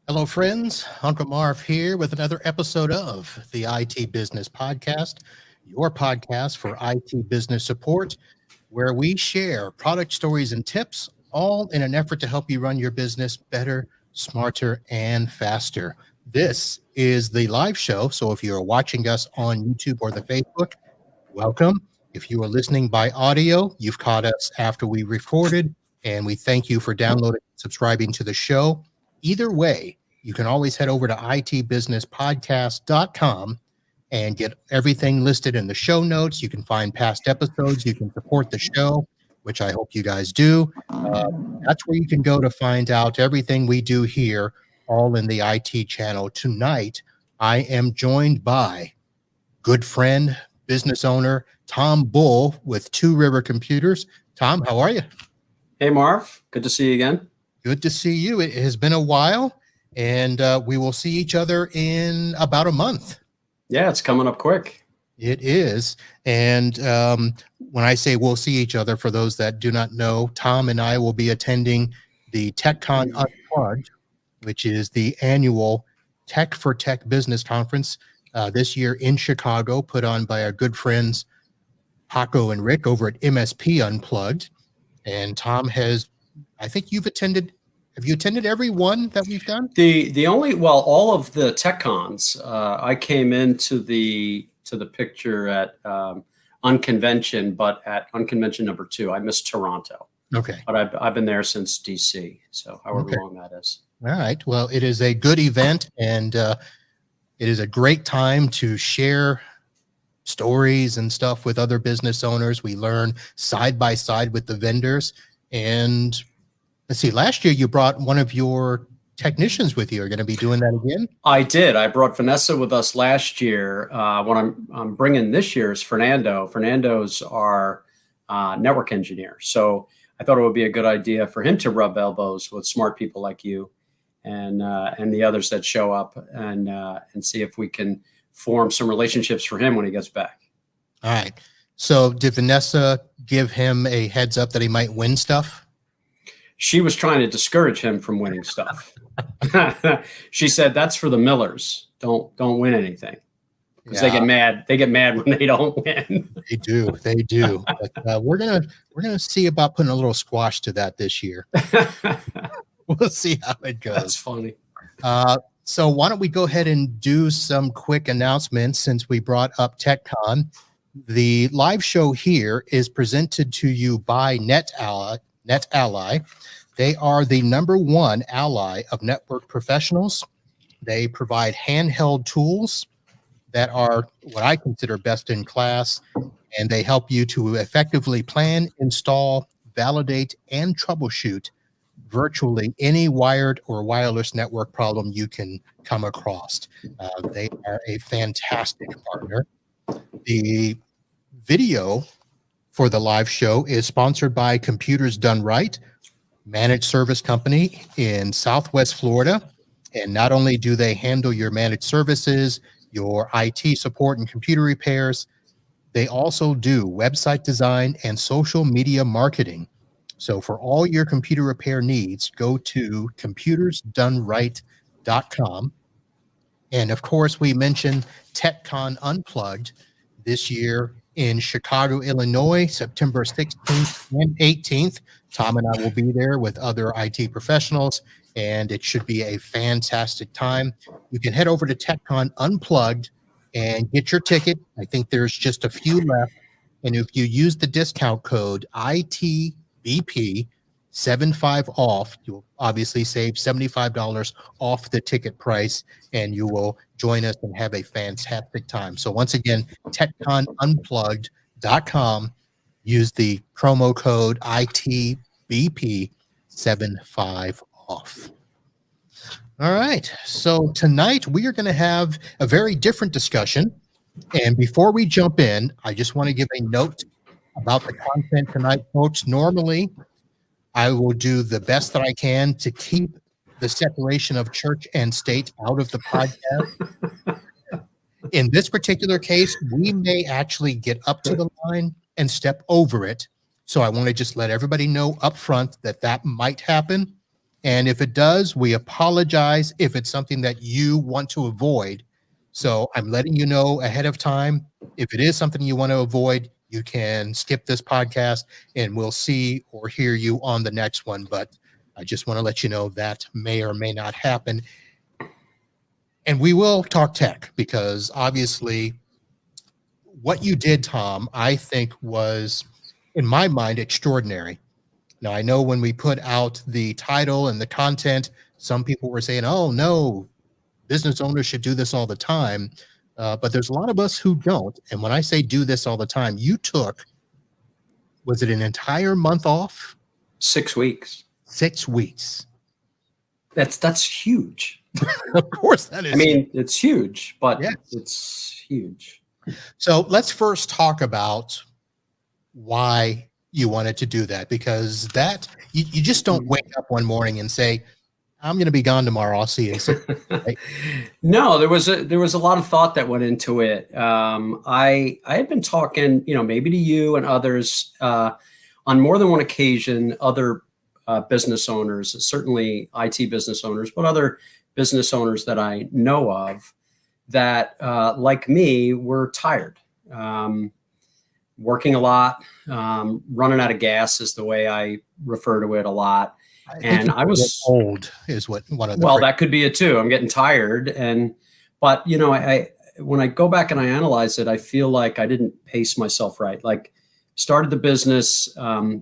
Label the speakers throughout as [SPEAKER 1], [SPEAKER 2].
[SPEAKER 1] Hello, friends. Uncle Marv here with another episode of the IT Business Podcast, your podcast for IT business support, where we share product stories and tips, all in an effort to help you run your business better, smarter, and faster. This is the live show. So if you're watching us on YouTube or the Facebook, welcome. If you are listening by audio, you've caught us after we recorded, and we thank you for downloading and subscribing to the show. Either way, you can always head over to itbusinesspodcast.com and get everything listed in the show notes. You can find past episodes. You can support the show, which I hope you guys do. That's where you can go to find out everything we do here, all in the IT channel. Tonight, I am joined by good friend, business owner, Tom Bull with Two River Computers. Tom, how are you?
[SPEAKER 2] Hey, Marv. Good to see you again.
[SPEAKER 1] Good to see you. It has been a while, and we will see each other in about a month.
[SPEAKER 2] Yeah, it's coming up quick.
[SPEAKER 1] It is. And when I say we'll see each other, for those that do not know, Tom and I will be attending the TechCon Unplugged, which is the annual Tech for Tech business conference this year in Chicago, put on by our good friends Paco and Rick over at MSP Unplugged. And Tom has, I think you've attended. Have you attended every one that we've done?
[SPEAKER 2] All of the tech cons. I came into the picture at Unconvention, but at Unconvention number 2, I missed Toronto.
[SPEAKER 1] Okay,
[SPEAKER 2] but I've been there since DC, so however long that is.
[SPEAKER 1] All right. Well, it is a good event, and it is a great time to share stories and stuff with other business owners. We learn side by side with the vendors. And let's see, last year you brought one of your technicians with you. Are going to be doing that again?
[SPEAKER 2] I did. I brought Vanessa with us last year. What I'm bringing this year is Fernando. Fernando's our network engineer. So I thought it would be a good idea for him to rub elbows with smart people like you and the others that show up and see if we can form some relationships for him when he gets back.
[SPEAKER 1] All right. So did Vanessa give him a heads up that he might win stuff?
[SPEAKER 2] She was trying to discourage him from winning stuff. She said, "That's for the Millers. Don't win anything." Because they get mad. They get mad when they don't win.
[SPEAKER 1] They do. But, we're gonna see about putting a little squash to that this year. We'll see how it goes.
[SPEAKER 2] That's funny.
[SPEAKER 1] So why don't we go ahead and do some quick announcements since we brought up TechCon. The live show here is presented to you by NetAlly. They are the #1 ally of network professionals. They provide handheld tools that are what I consider best in class, and they help you to effectively plan, install, validate, and troubleshoot virtually any wired or wireless network problem you can come across. They are a fantastic partner. The video for the live show is sponsored by Computers Done Right, managed service company in Southwest Florida. And not only do they handle your managed services, your IT support and computer repairs, they also do website design and social media marketing. So for all your computer repair needs, go to computersdoneright.com. And of course, we mentioned TechCon Unplugged this year in Chicago, Illinois, September 16th and 18th. Tom and I will be there with other IT professionals, and it should be a fantastic time. You can head over to TechCon Unplugged and get your ticket. I think there's just a few left. And if you use the discount code ITBP75 off, you'll obviously save $75 off the ticket price, and you will join us and have a fantastic time. So once again, TechConUnplugged.com. Use the promo code ITBP75 off. All right. So tonight we are going to have a very different discussion. And before we jump in, I just want to give a note about the content tonight, folks. Normally, I will do the best that I can to keep the separation of church and state out of the podcast. In this particular case, we may actually get up to the line and step over it. So I want to just let everybody know up front that that might happen. And if it does, we apologize if it's something that you want to avoid. So I'm letting you know ahead of time. If it is something you want to avoid, you can skip this podcast and we'll see or hear you on the next one. But I just want to let you know that may or may not happen. And we will talk tech because obviously what you did, Tom, I think was, in my mind, extraordinary. Now, I know when we put out the title and the content, some people were saying, oh, no, business owners should do this all the time. But there's a lot of us who don't. And when I say do this all the time, you took, was it an entire month off?
[SPEAKER 2] 6 weeks.
[SPEAKER 1] 6 weeks.
[SPEAKER 2] That's huge.
[SPEAKER 1] Of course that is.
[SPEAKER 2] I mean, it's huge, but
[SPEAKER 1] yes.
[SPEAKER 2] It's huge.
[SPEAKER 1] So let's first talk about why you wanted to do that, because that you just don't wake up one morning and say, I'm going to be gone tomorrow. I'll see you. Right?
[SPEAKER 2] No, there was a lot of thought that went into it. I had been talking, maybe to you and others on more than one occasion, other business owners, certainly IT business owners, but other business owners that I know of that, like me, were tired. Working a lot, running out of gas is the way I refer to it a lot. And I was
[SPEAKER 1] old is what one of the
[SPEAKER 2] well, that could be it too. I'm getting tired. But I when I go back and I analyze it, I feel like I didn't pace myself right. Like started the business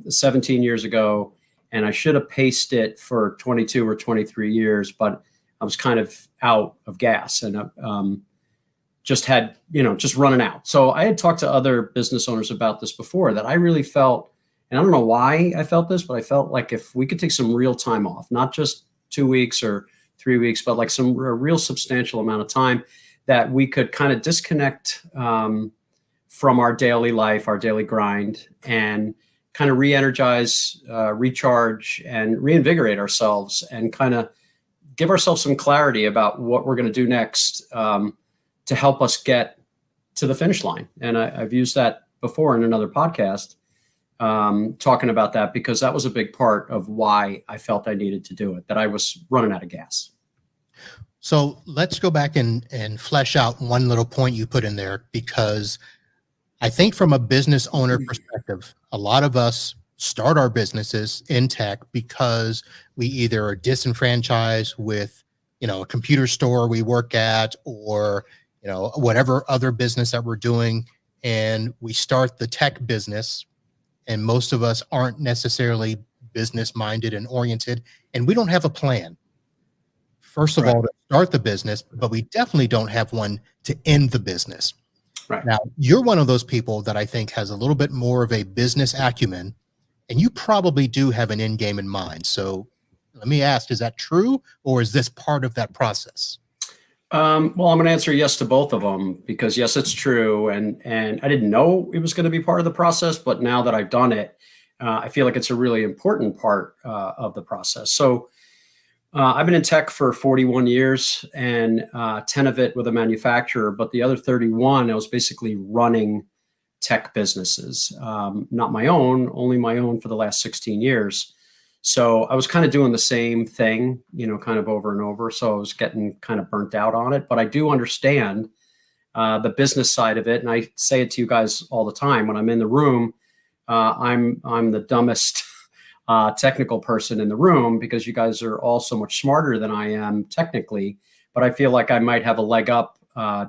[SPEAKER 2] 17 years ago, and I should have paced it for 22 or 23 years, but I was kind of out of gas and just had, just running out. So I had talked to other business owners about this before, that I really felt, and I don't know why I felt this, but I felt like if we could take some real time off, not just 2 weeks or 3 weeks, but like a real substantial amount of time, that we could kind of disconnect from our daily life, our daily grind, and kind of re-energize, recharge, and reinvigorate ourselves, and kind of give ourselves some clarity about what we're going to do next to help us get to the finish line. And I've used that before in another podcast, talking about that, because that was a big part of why I felt I needed to do it, that I was running out of gas.
[SPEAKER 1] So let's go back and flesh out one little point you put in there, because I think from a business owner perspective, a lot of us start our businesses in tech because we either are disenfranchised with, a computer store we work at, or, whatever other business that we're doing. And we start the tech business, and most of us aren't necessarily business minded and oriented, and we don't have a plan. First of all, to start the business, but we definitely don't have one to end the business.
[SPEAKER 2] Right.
[SPEAKER 1] Now, you're one of those people that I think has a little bit more of a business acumen, and you probably do have an end game in mind. So let me ask, is that true, or is this part of that process?
[SPEAKER 2] Well, I'm going to answer yes to both of them, because yes, it's true. And I didn't know it was going to be part of the process, but now that I've done it, I feel like it's a really important part of the process. So I've been in tech for 41 years, and 10 of it with a manufacturer, but the other 31, I was basically running tech businesses, not my own, only my own for the last 16 years. So I was kind of doing the same thing, kind of over and over. So I was getting kind of burnt out on it, but I do understand the business side of it. And I say it to you guys all the time when I'm in the room. I'm the dumbest technical person in the room, because you guys are all so much smarter than I am technically, but I feel like I might have a leg up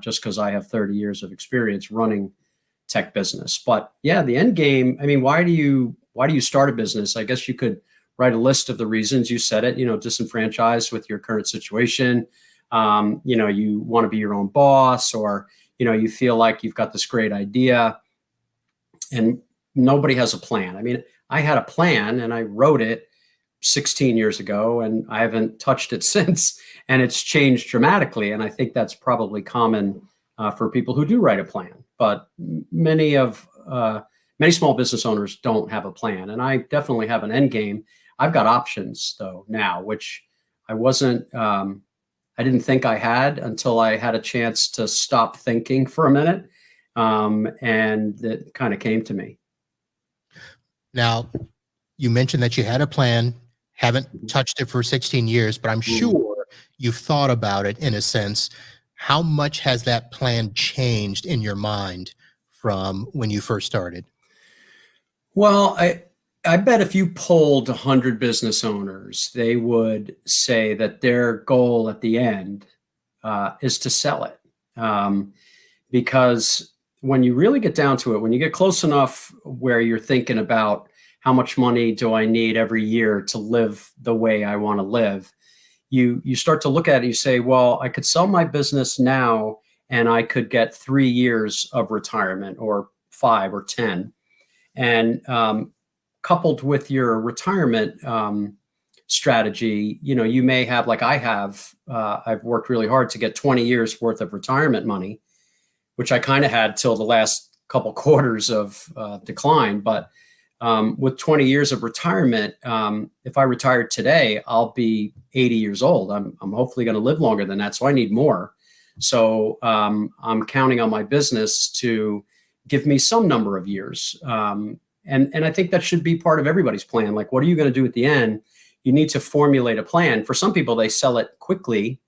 [SPEAKER 2] just because I have 30 years of experience running tech business. But yeah, the end game, I mean, why do you start a business? I guess you could write a list of the reasons. You said it, disenfranchised with your current situation. You want to be your own boss, or, you feel like you've got this great idea and nobody has a plan. I mean, I had a plan and I wrote it 16 years ago, and I haven't touched it since, and it's changed dramatically. And I think that's probably common for people who do write a plan, but many small business owners don't have a plan. And I definitely have an end game. I've got options though now, which I didn't think I had until I had a chance to stop thinking for a minute. And it kind of came to me.
[SPEAKER 1] Now, you mentioned that you had a plan haven't touched it for 16 years, but I'm sure you've thought about it in a sense. How much has that plan changed in your mind from when you first started?
[SPEAKER 2] Well, I bet if you polled 100 business owners, they would say that their goal at the end is to sell it. Because when you really get down to it, when you get close enough where you're thinking about how much money do I need every year to live the way I want to live, you start to look at it, you say, well, I could sell my business now and I could get 3 years of retirement or 5 or 10. And coupled with your retirement strategy, you may have, like I have, I've worked really hard to get 20 years worth of retirement money, which I kind of had till the last couple quarters of decline. But with 20 years of retirement, if I retired today, I'll be 80 years old. I'm hopefully going to live longer than that. So I need more. So I'm counting on my business to give me some number of years. And I think that should be part of everybody's plan. Like, what are you going to do at the end? You need to formulate a plan. For some people, they sell it quickly.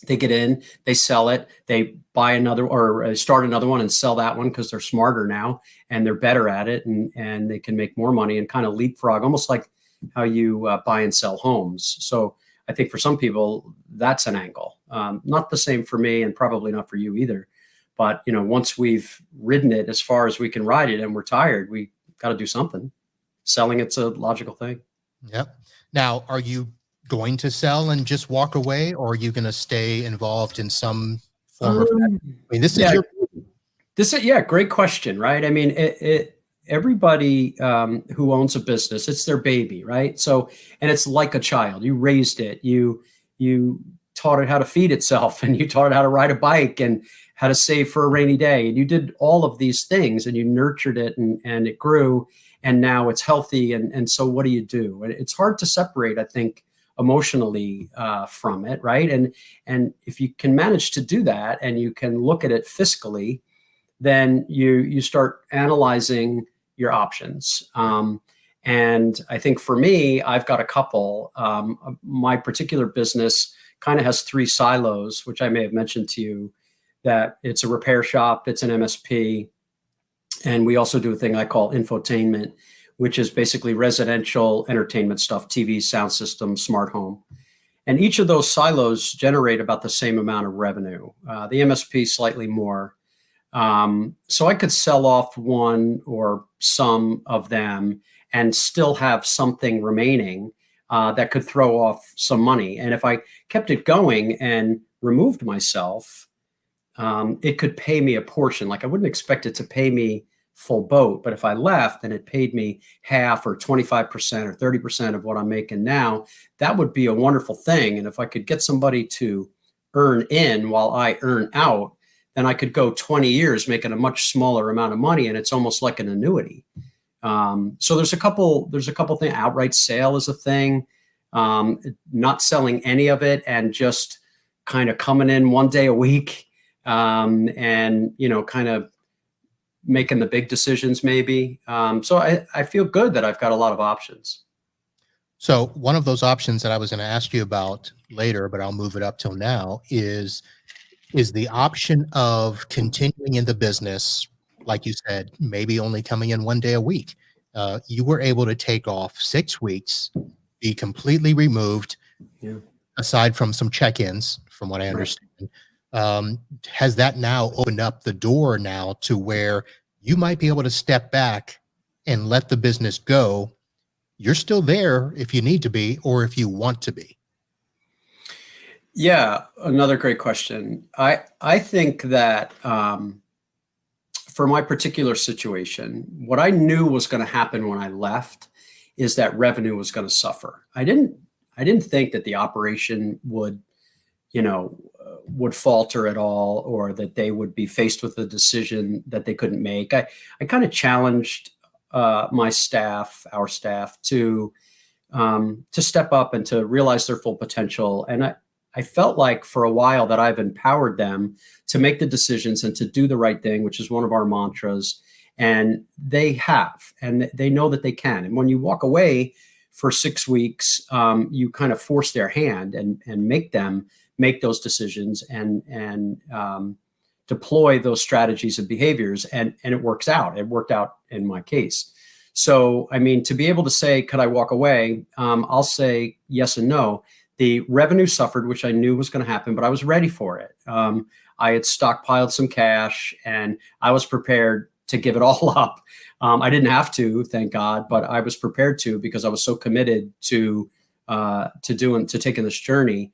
[SPEAKER 2] They get in, they sell it, they buy another or start another one and sell that one because they're smarter now and they're better at it, and they can make more money and kind of leapfrog, almost like how you buy and sell homes. So I think for some people, that's an angle. Not the same for me and probably not for you either. But, once we've ridden it as far as we can ride it and we're tired, we got to do something. Selling it's a logical thing.
[SPEAKER 1] Yep. Now, are you going to sell and just walk away, or are you going to stay involved in some form of that? I mean, this is your
[SPEAKER 2] great question, right? I mean, everybody who owns a business, it's their baby, right? So, and it's like a child. You raised it. You taught it how to feed itself, and you taught it how to ride a bike and how to save for a rainy day. And you did all of these things and you nurtured it, and it grew, and now it's healthy. And so what do you do? It's hard to separate, I think, emotionally from it, right? And if you can manage to do that and you can look at it fiscally, then you start analyzing your options. And I think for me, I've got a couple. My particular business kind of has 3 silos, which I may have mentioned to you, that it's a repair shop, it's an MSP, and we also do a thing I call infotainment, which is basically residential entertainment stuff, TV, sound system, smart home. And each of those silos generate about the same amount of revenue. The MSP slightly more. So I could sell off one or some of them and still have something remaining that could throw off some money. And if I kept it going and removed myself, it could pay me a portion. Like, I wouldn't expect it to pay me full boat, but if I left and it paid me half or 25% or 30% of what I'm making now, that would be a wonderful thing. And if I could get somebody to earn in while I earn out, then I could go 20 years making a much smaller amount of money, and it's almost like an annuity. So there's a couple things. Outright sale is a thing. Not selling any of it and just kind of coming in one day a week, and kind of making the big decisions maybe. So I feel good that I've got a lot of options.
[SPEAKER 1] So one of those options that I was going to ask you about later, but I'll move it up till now, is the option of continuing in the business, like you said, maybe only coming in one day a week. You were able to take off 6 weeks, be completely removed, aside from some check-ins, from what I understand. Has that now opened up the door now to where you might be able to step back and let the business go? You're still there if you need to be, or if you want to be.
[SPEAKER 2] Yeah, another great question. I think that for my particular situation, what I knew was going to happen when I left is that revenue was going to suffer. I didn't think that the operation would falter at all, or that they would be faced with a decision that they couldn't make. I kind of challenged our staff to step up and to realize their full potential. And I felt like for a while that I've empowered them to make the decisions and to do the right thing, which is one of our mantras. And they have, and they know that they can. And when you walk away for 6 weeks, you kind of force their hand and make them make those decisions and deploy those strategies and behaviors. And it works out. It worked out in my case. So, I mean, to be able to say, could I walk away? I'll say yes and no. The revenue suffered, which I knew was going to happen, but I was ready for it. I had stockpiled some cash and I was prepared to give it all up. I didn't have to, thank God, but I was prepared to, because I was so committed to taking this journey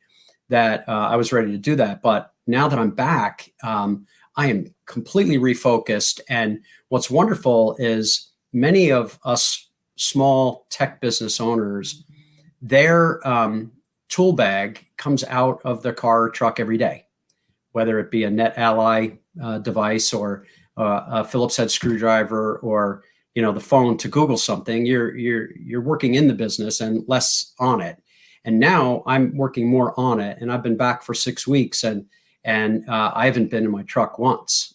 [SPEAKER 2] that I was ready to do that. But now that I'm back, I am completely refocused. And what's wonderful is many of us small tech business owners, their tool bag comes out of their car or truck every day, whether it be a Net Ally device or a Phillips head screwdriver or the phone to Google something. You're working in the business and less on it. And now I'm working more on it, and I've been back for 6 weeks, and I haven't been in my truck once.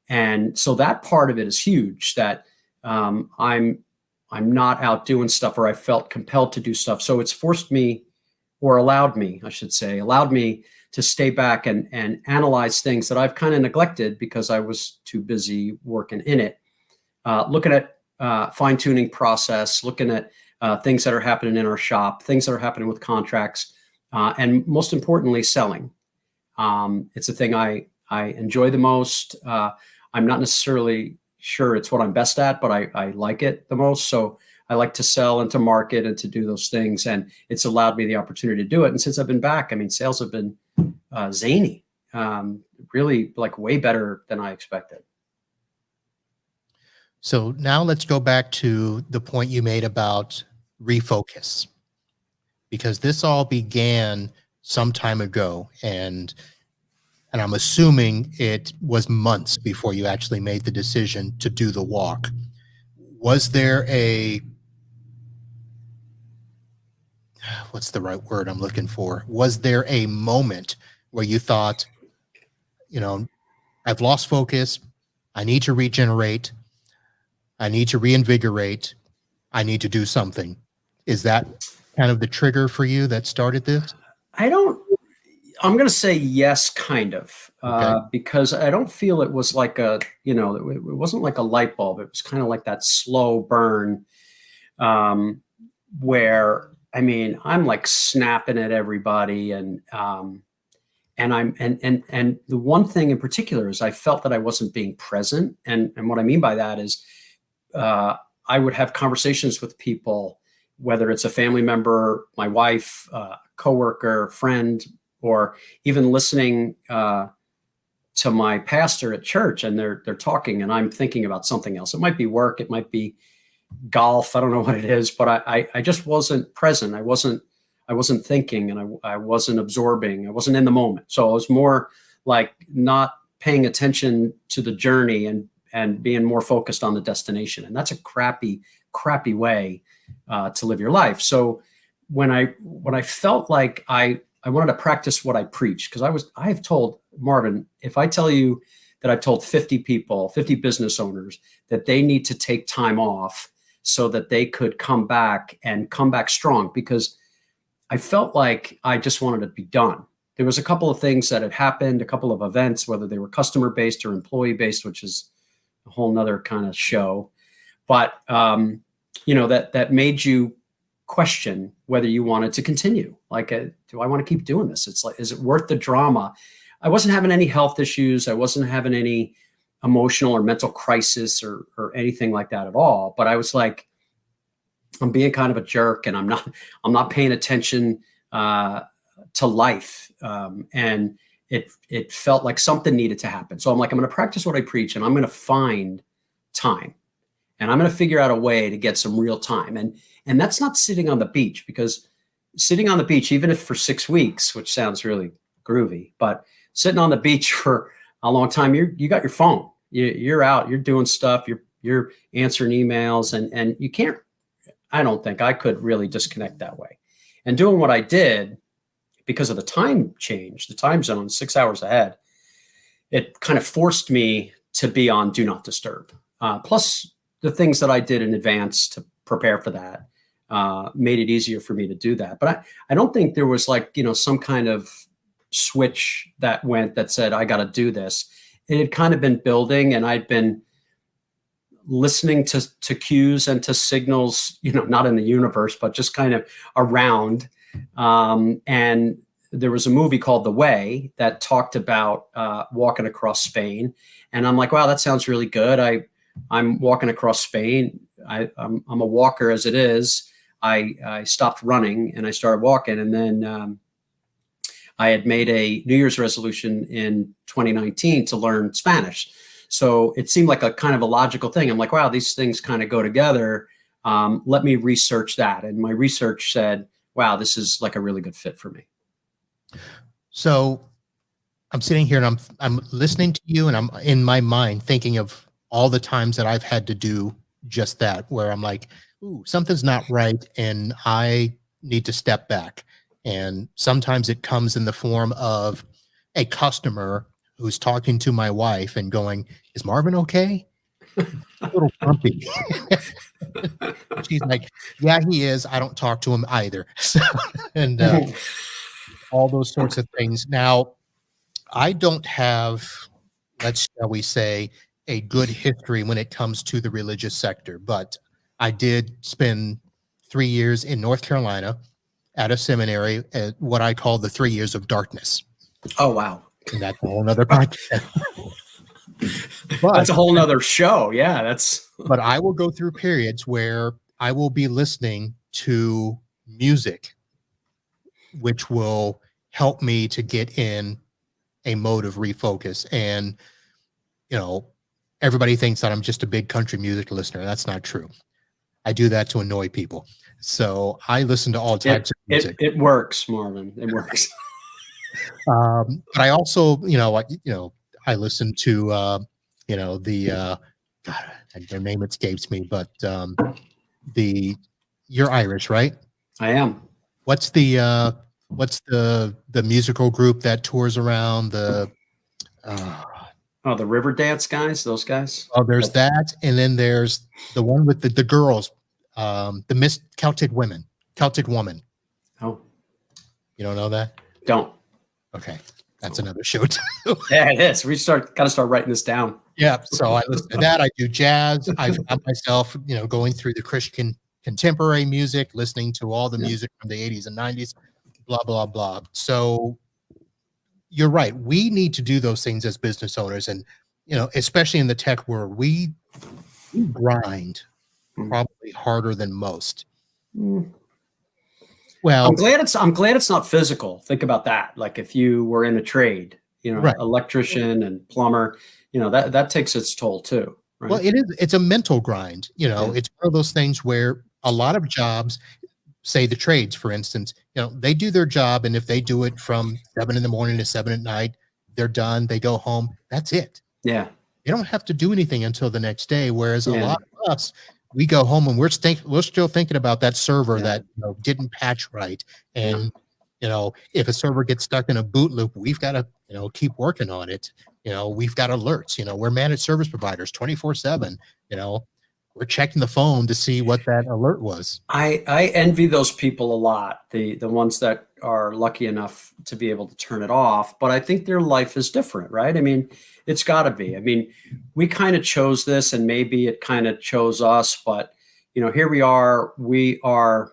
[SPEAKER 2] And so that part of it is huge. That I'm not out doing stuff, or I felt compelled to do stuff. So it's forced me, or allowed me, I should say, to stay back and analyze things that I've kind of neglected because I was too busy working in it. Looking at fine-tuning process, looking at things that are happening in our shop, things that are happening with contracts, and most importantly, selling. It's the thing I enjoy the most. I'm not necessarily sure it's what I'm best at, but I like it the most. So I like to sell and to market and to do those things. And it's allowed me the opportunity to do it. And since I've been back, I mean, sales have been zany, really like way better than I expected.
[SPEAKER 1] So now let's go back to the point you made about refocus, because this all began some time ago, and I'm assuming it was months before you actually made the decision to do the walk. Was there what's the right word I'm looking for? Was there a moment where you thought, I've lost focus, I need to regenerate, I need to reinvigorate, I need to do something? Is that kind of the trigger for you that started this?
[SPEAKER 2] I'm going to say yes, kind of,
[SPEAKER 1] Okay.
[SPEAKER 2] because I don't feel it was like it wasn't like a light bulb. It was kind of like that slow burn, where, I mean, I'm like snapping at everybody. And the one thing in particular is I felt that I wasn't being present. And what I mean by that is, I would have conversations with people, whether it's a family member, my wife, coworker, friend, or even listening to my pastor at church, and they're talking, and I'm thinking about something else. It might be work, it might be golf, I don't know what it is, but I just wasn't present. I wasn't thinking, and I wasn't absorbing. I wasn't in the moment. So I was more like not paying attention to the journey and being more focused on the destination. And that's a crappy way to live your life. So when I felt like I wanted to practice what I preach, because I've told Marvin, if I tell you that I've told 50 people, 50 business owners, that they need to take time off so that they could come back strong, because I felt like I just wanted to be done. There was a couple of things that had happened, a couple of events, whether they were customer-based or employee-based, which is a whole nother kind of show. But, that made you question whether you wanted to continue. Like, do I want to keep doing this? It's like, is it worth the drama? I wasn't having any health issues. I wasn't having any emotional or mental crisis or anything like that at all. But I was like, I'm being kind of a jerk, and I'm not paying attention to life. And it felt like something needed to happen. So I'm like, I'm going to practice what I preach, and I'm going to find time, and I'm going to figure out a way to get some real time. And that's not sitting on the beach, because sitting on the beach, even if for 6 weeks, which sounds really groovy, but sitting on the beach for a long time, you got your phone, you're out, you're doing stuff, you're answering emails, and you can't, I don't think I could really disconnect that way. And doing what I did, because of the time change, the time zone, 6 hours ahead, it kind of forced me to be on do not disturb. Plus the things that I did in advance to prepare for that. made it easier for me to do that. But I don't think there was like, some kind of switch that said, I got to do this. It had kind of been building, and I'd been listening to cues and to signals, not in the universe, but just kind of around. And there was a movie called The Way that talked about walking across Spain. And I'm like, wow, that sounds really good. I'm walking across Spain. I'm a walker as it is. I stopped running and I started walking. And then I had made a New Year's resolution in 2019 to learn Spanish. So it seemed like a kind of a logical thing. I'm like, wow, these things kind of go together. Let me research that. And my research said, wow, this is like a really good fit for me.
[SPEAKER 1] So I'm sitting here and I'm listening to you, and I'm in my mind thinking of all the times that I've had to do just that, where I'm like, ooh, something's not right and I need to step back. And sometimes it comes in the form of a customer who's talking to my wife and going, is Marvin okay? A little grumpy. She's like, yeah, he is. I don't talk to him either. So, and all those sorts of things. Now, I don't have, shall we say, a good history when it comes to the religious sector, but I did spend 3 years in North Carolina at a seminary at what I call the 3 years of darkness.
[SPEAKER 2] Oh, wow.
[SPEAKER 1] And that's a whole nother podcast.
[SPEAKER 2] That's a whole nother show. Yeah,
[SPEAKER 1] but I will go through periods where I will be listening to music, which will help me to get in a mode of refocus. And, everybody thinks that I'm just a big country music listener. That's not true. I do that to annoy people. So I listen to all types of music.
[SPEAKER 2] It works, Marvin. It works.
[SPEAKER 1] But I also, I listen to, God, their name escapes me, but you're Irish, right?
[SPEAKER 2] I am.
[SPEAKER 1] What's the musical group that tours around the?
[SPEAKER 2] The River Dance guys, those guys.
[SPEAKER 1] Oh, there's that, and then there's the one with the girls, the Miss Celtic Woman.
[SPEAKER 2] Oh,
[SPEAKER 1] you don't know that?
[SPEAKER 2] Don't.
[SPEAKER 1] Okay, that's another show too.
[SPEAKER 2] Yeah, it is. We got to start writing this down.
[SPEAKER 1] Yeah, so I listen to that. I do jazz. I found myself, going through the Christian contemporary music, listening to all the music from the 80s and 90s, blah, blah, blah. So you're right. We need to do those things as business owners. And, especially in the tech world, we grind probably harder than most. Well,
[SPEAKER 2] I'm glad it's not physical. Think about that. Like if you were in a trade,
[SPEAKER 1] right.
[SPEAKER 2] Electrician and plumber, that takes its toll too. Right?
[SPEAKER 1] Well, it's a mental grind. It's one of those things where a lot of jobs, say the trades, for instance, they do their job. And if they do it from 7 a.m. to 7 p.m, they're done. They go home. That's it.
[SPEAKER 2] Yeah.
[SPEAKER 1] They don't have to do anything until the next day. Whereas a lot of us, we go home and we're still thinking about that server that didn't patch right. And, if a server gets stuck in a boot loop, we've got to, keep working on it. We've got alerts, we're managed service providers 24/7, we're checking the phone to see what that alert was.
[SPEAKER 2] I envy those people a lot, the ones that are lucky enough to be able to turn it off. But I think their life is different, right? I mean, it's got to be. I mean, we kind of chose this, and maybe it kind of chose us. But here we are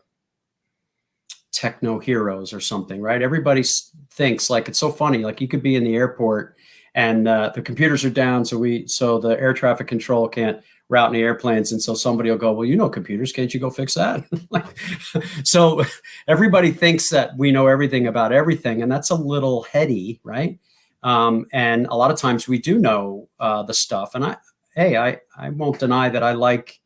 [SPEAKER 2] techno heroes or something, right? Everybody thinks like it's so funny. Like you could be in the airport and the computers are down, so the air traffic control can't route any airplanes, and so somebody will go, well, computers, can't you go fix that? So everybody thinks that we know everything about everything, and that's a little heady, right? And a lot of times we do know the stuff. And I won't deny that I like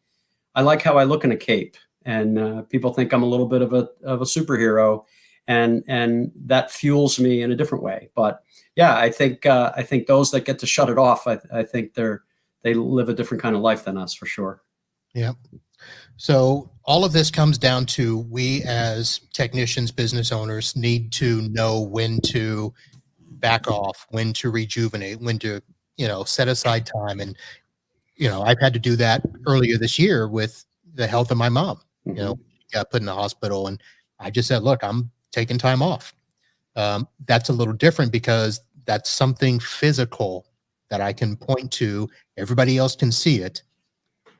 [SPEAKER 2] how I look in a cape, and people think I'm a little bit of a superhero, and that fuels me in a different way. But yeah, I think those that get to shut it off, I think they live a different kind of life than us, for sure.
[SPEAKER 1] Yeah. So all of this comes down to we as technicians, business owners need to know when to back off, when to rejuvenate, when to, set aside time. And, I've had to do that earlier this year with the health of my mom.
[SPEAKER 2] Mm-hmm.
[SPEAKER 1] got put in the hospital, and I just said, look, I'm taking time off. That's a little different because that's something physical that I can point to. Everybody else can see it.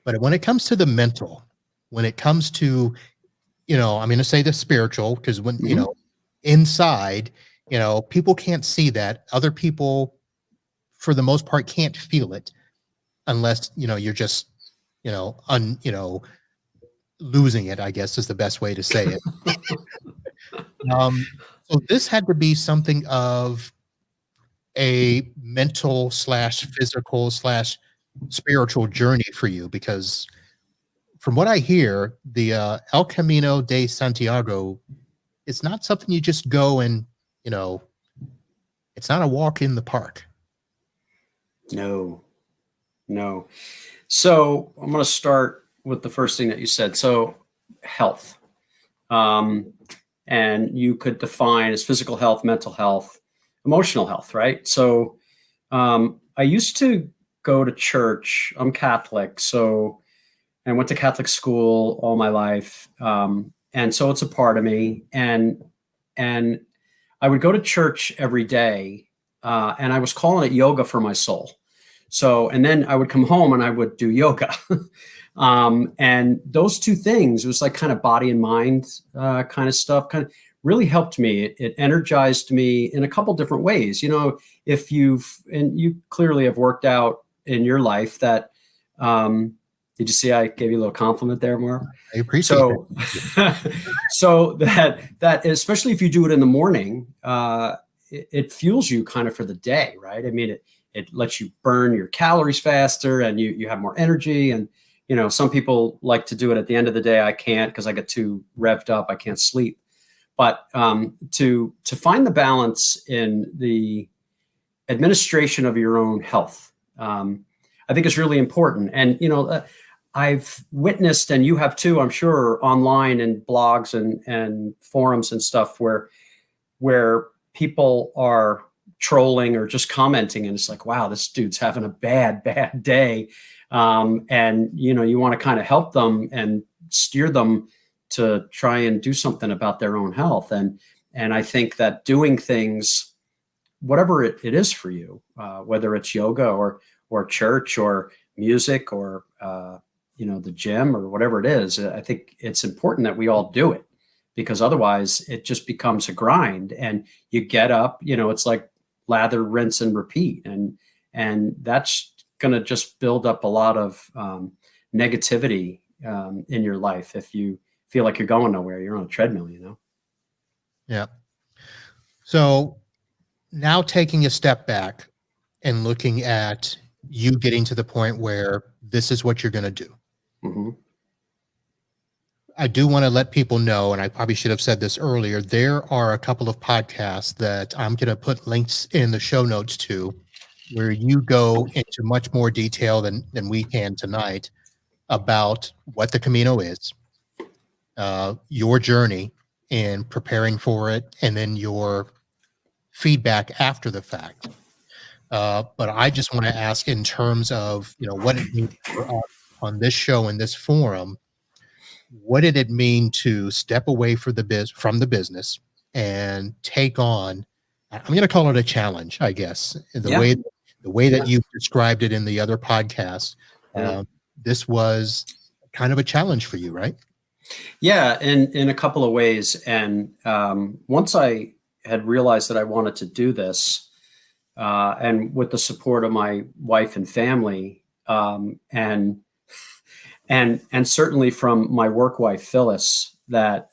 [SPEAKER 1] But when it comes to the mental, when it comes to, I'm going to say the spiritual, because when, inside, people can't see that. Other people, for the most part, can't feel it unless, you're just, losing it, I guess is the best way to say it. So this had to be something of a mental slash physical slash spiritual journey for you, because from what I hear, the El Camino de Santiago, it's not something you just go and, it's not a walk in the park.
[SPEAKER 2] No. So I'm going to start with the first thing that you said. So health. And you could define as physical health, mental health, emotional health, right? So I used to go to church. I'm Catholic, so I went to Catholic school all my life, and so it's a part of me. And I would go to church every day, and I was calling it yoga for my soul. So, and then I would come home and I would do yoga. And those two things, it was like kind of body and mind kind of stuff, kind of really helped me. It energized me in a couple different ways. If and you clearly have worked out in your life that, did you see I gave you a little compliment there, Mark?
[SPEAKER 1] I appreciate
[SPEAKER 2] it. So that especially if you do it in the morning, it fuels you kind of for the day, right? I mean, it lets you burn your calories faster and you have more energy. And, some people like to do it at the end of the day. I can't because I get too revved up. I can't sleep. But to find the balance in the administration of your own health, I think is really important. And, I've witnessed, and you have too, I'm sure, online and blogs and forums and stuff where people are trolling or just commenting, and it's like, wow, this dude's having a bad day. And, you want to kind of help them and steer them to try and do something about their own health. And I think that doing things, whatever it is for you, whether it's yoga or church or music or, the gym or whatever it is, I think it's important that we all do it, because otherwise it just becomes a grind and you get up, it's like lather, rinse, and repeat. And that's going to just build up a lot of negativity in your life. If you feel like you're going nowhere, you're on a treadmill,
[SPEAKER 1] Yeah. So now taking a step back and looking at you getting to the point where this is what you're going to do.
[SPEAKER 2] Mm-hmm.
[SPEAKER 1] I do want to let people know, and I probably should have said this earlier, there are a couple of podcasts that I'm going to put links in the show notes to, where you go into much more detail than we can tonight about what the Camino is, your journey in preparing for it, and then your feedback after the fact. But I just want to ask, in terms of what it means for us on this show and this forum, what did it mean to step away from the business and take on, I'm going to call it a challenge, I guess, the way that you've described it in the other podcasts. This was kind of a challenge for you, right?
[SPEAKER 2] Yeah, in a couple of ways. And once I had realized that I wanted to do this, and with the support of my wife and family, and certainly from my work wife, Phyllis, that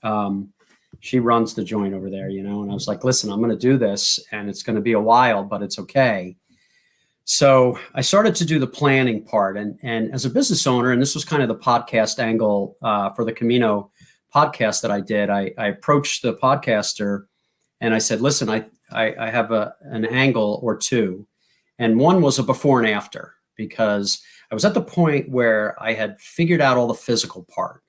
[SPEAKER 2] she runs the joint over there, and I was like, listen, I'm going to do this, and it's going to be a while, but it's okay. So I started to do the planning part, and as a business owner, and this was kind of the podcast angle for the Camino podcast that I did, I approached the podcaster and I said, listen, I have an angle or two. And one was a before and after, because I was at the point where I had figured out all the physical part,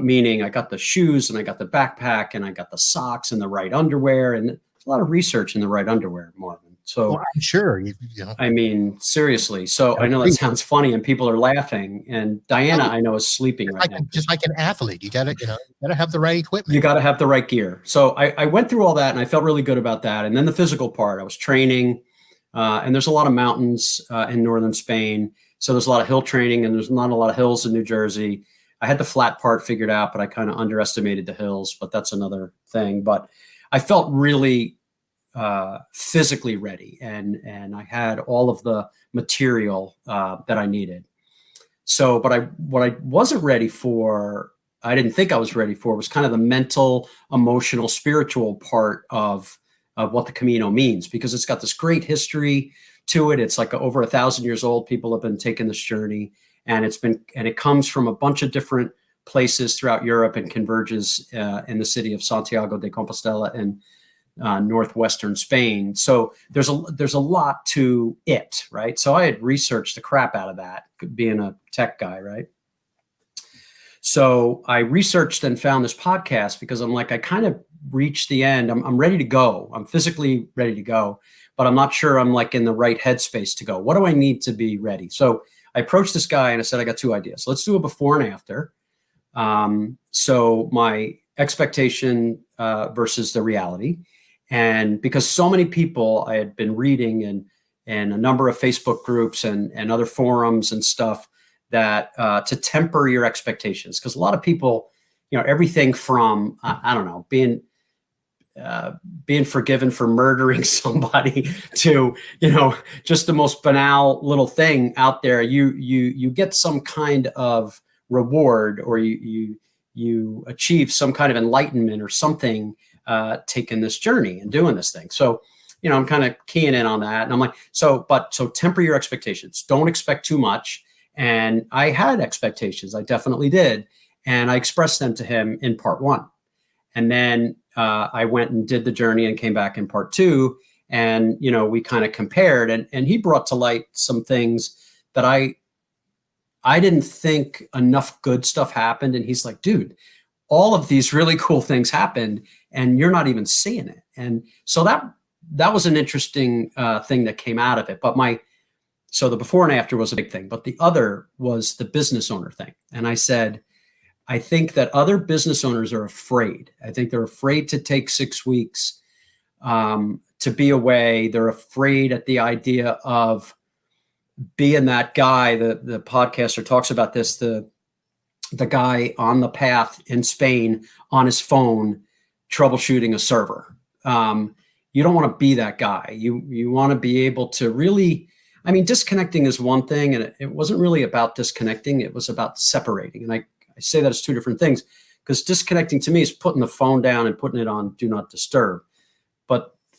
[SPEAKER 2] meaning I got the shoes and I got the backpack and I got the socks and the right underwear, and there's a lot of research in the right underwear, Marvin. So,
[SPEAKER 1] Well, I'm sure you know.
[SPEAKER 2] I mean, seriously. So I know that sounds funny and people are laughing, and Diana, I know, is sleeping right now.
[SPEAKER 1] Just like an athlete, you gotta have the right equipment.
[SPEAKER 2] You got to have the right gear. So I went through all that and I felt really good about that. And then the physical part, I was training, and there's a lot of mountains in northern Spain. So there's a lot of hill training, and there's not a lot of hills in New Jersey. I had the flat part figured out, but I kind of underestimated the hills, but that's another thing. But I felt really physically ready, and I had all of the material that I needed. So, but what I wasn't ready for, I didn't think I was ready for, was kind of the mental, emotional, spiritual part of what the Camino means, because it's got this great history to it. It's like over 1,000 years old. People have been taking this journey, and it comes from a bunch of different places throughout Europe and converges in the city of Santiago de Compostela in northwestern Spain. So there's a lot to it, right? So I had researched the crap out of that, being a tech guy, right? So I researched and found this podcast because I'm like, I kind of reached the end. I'm ready to go. I'm physically ready to go, but I'm not sure I'm like in the right headspace to go. What do I need to be ready? So I approached this guy and I said, I got 2 ideas. Let's do a before and after. So my expectation versus the reality. And because so many people I had been reading and a number of Facebook groups and other forums and stuff that to temper your expectations. Because a lot of people, everything from, I don't know, being forgiven for murdering somebody to, just the most banal little thing out there, you get some kind of reward, or you achieve some kind of enlightenment or something taking this journey and doing this thing. So, I'm kind of keying in on that. And I'm like, so temper your expectations. Don't expect too much. And I had expectations. I definitely did. And I expressed them to him in part 1. And then I went and did the journey and came back in part 2. And, we kind of compared, and he brought to light some things that I didn't think enough good stuff happened. And he's like, dude, all of these really cool things happened and you're not even seeing it. And so that was an interesting thing that came out of it. But so the before and after was a big thing, but the other was the business owner thing. And I said, I think that other business owners are afraid. I think they're afraid to take 6 weeks to be away. They're afraid at the idea of being that guy. The podcaster talks about this, the guy on the path in Spain on his phone troubleshooting a server. You don't want to be that guy. You want to be able to really, disconnecting is one thing, and it wasn't really about disconnecting. It was about separating. And I say that as 2 different things, because disconnecting to me is putting the phone down and putting it on do not disturb.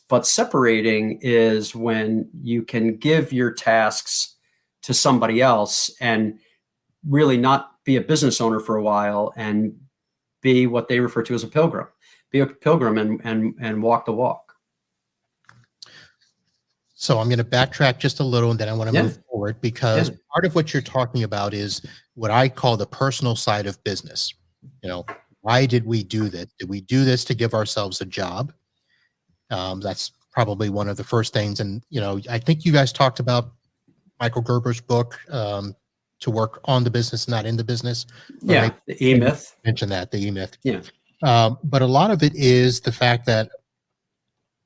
[SPEAKER 2] But separating is when you can give your tasks to somebody else and really not be a business owner for a while and be what they refer to as a pilgrim. Be a pilgrim and walk the walk.
[SPEAKER 1] So I'm going to backtrack just a little, and then I want to move forward, because part of what you're talking about is what I call the personal side of business. Why did we do this? Did we do this to give ourselves a job? That's probably one of the first things. And, I think you guys talked about Michael Gerber's book, To Work on the Business, Not in the Business.
[SPEAKER 2] Yeah, the E-Myth.
[SPEAKER 1] Mention that, the E-Myth.
[SPEAKER 2] Yeah.
[SPEAKER 1] But a lot of it is the fact that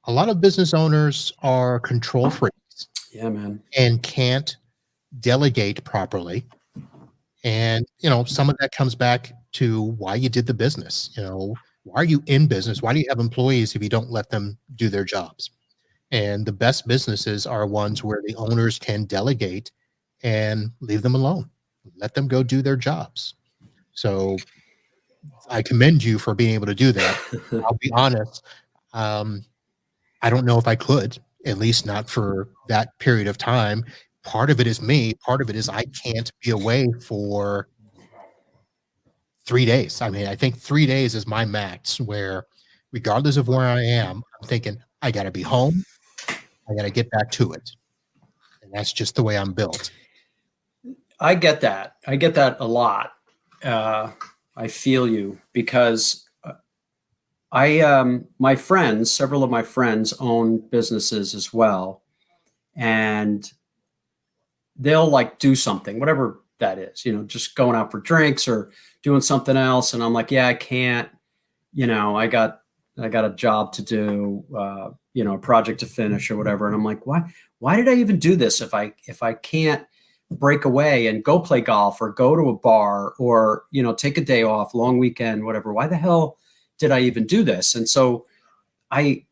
[SPEAKER 1] a lot of business owners are control freaks.
[SPEAKER 2] Yeah, man.
[SPEAKER 1] And can't delegate properly. And, some of that comes back to why you did the business. Why are you in business? Why do you have employees if you don't let them do their jobs? And the best businesses are ones where the owners can delegate and leave them alone. Let them go do their jobs. So I commend you for being able to do that. I'll be honest. I don't know if I could, at least not for that period of time. Part of it is me. Part of it is I can't be away for 3 days. I think 3 days is my max, where regardless of where I am, I'm thinking I got to be home. I got to get back to it. And that's just the way I'm built.
[SPEAKER 2] I get that. I get that a lot. I feel you, because several of my friends own businesses as well. and they'll like do something, whatever that is, just going out for drinks or doing something else. And I'm like, yeah, I can't, I got a job to do, a project to finish or whatever. And I'm like, why did I even do this? If I can't break away and go play golf or go to a bar or, take a day off, long weekend, whatever, why the hell did I even do this? And so I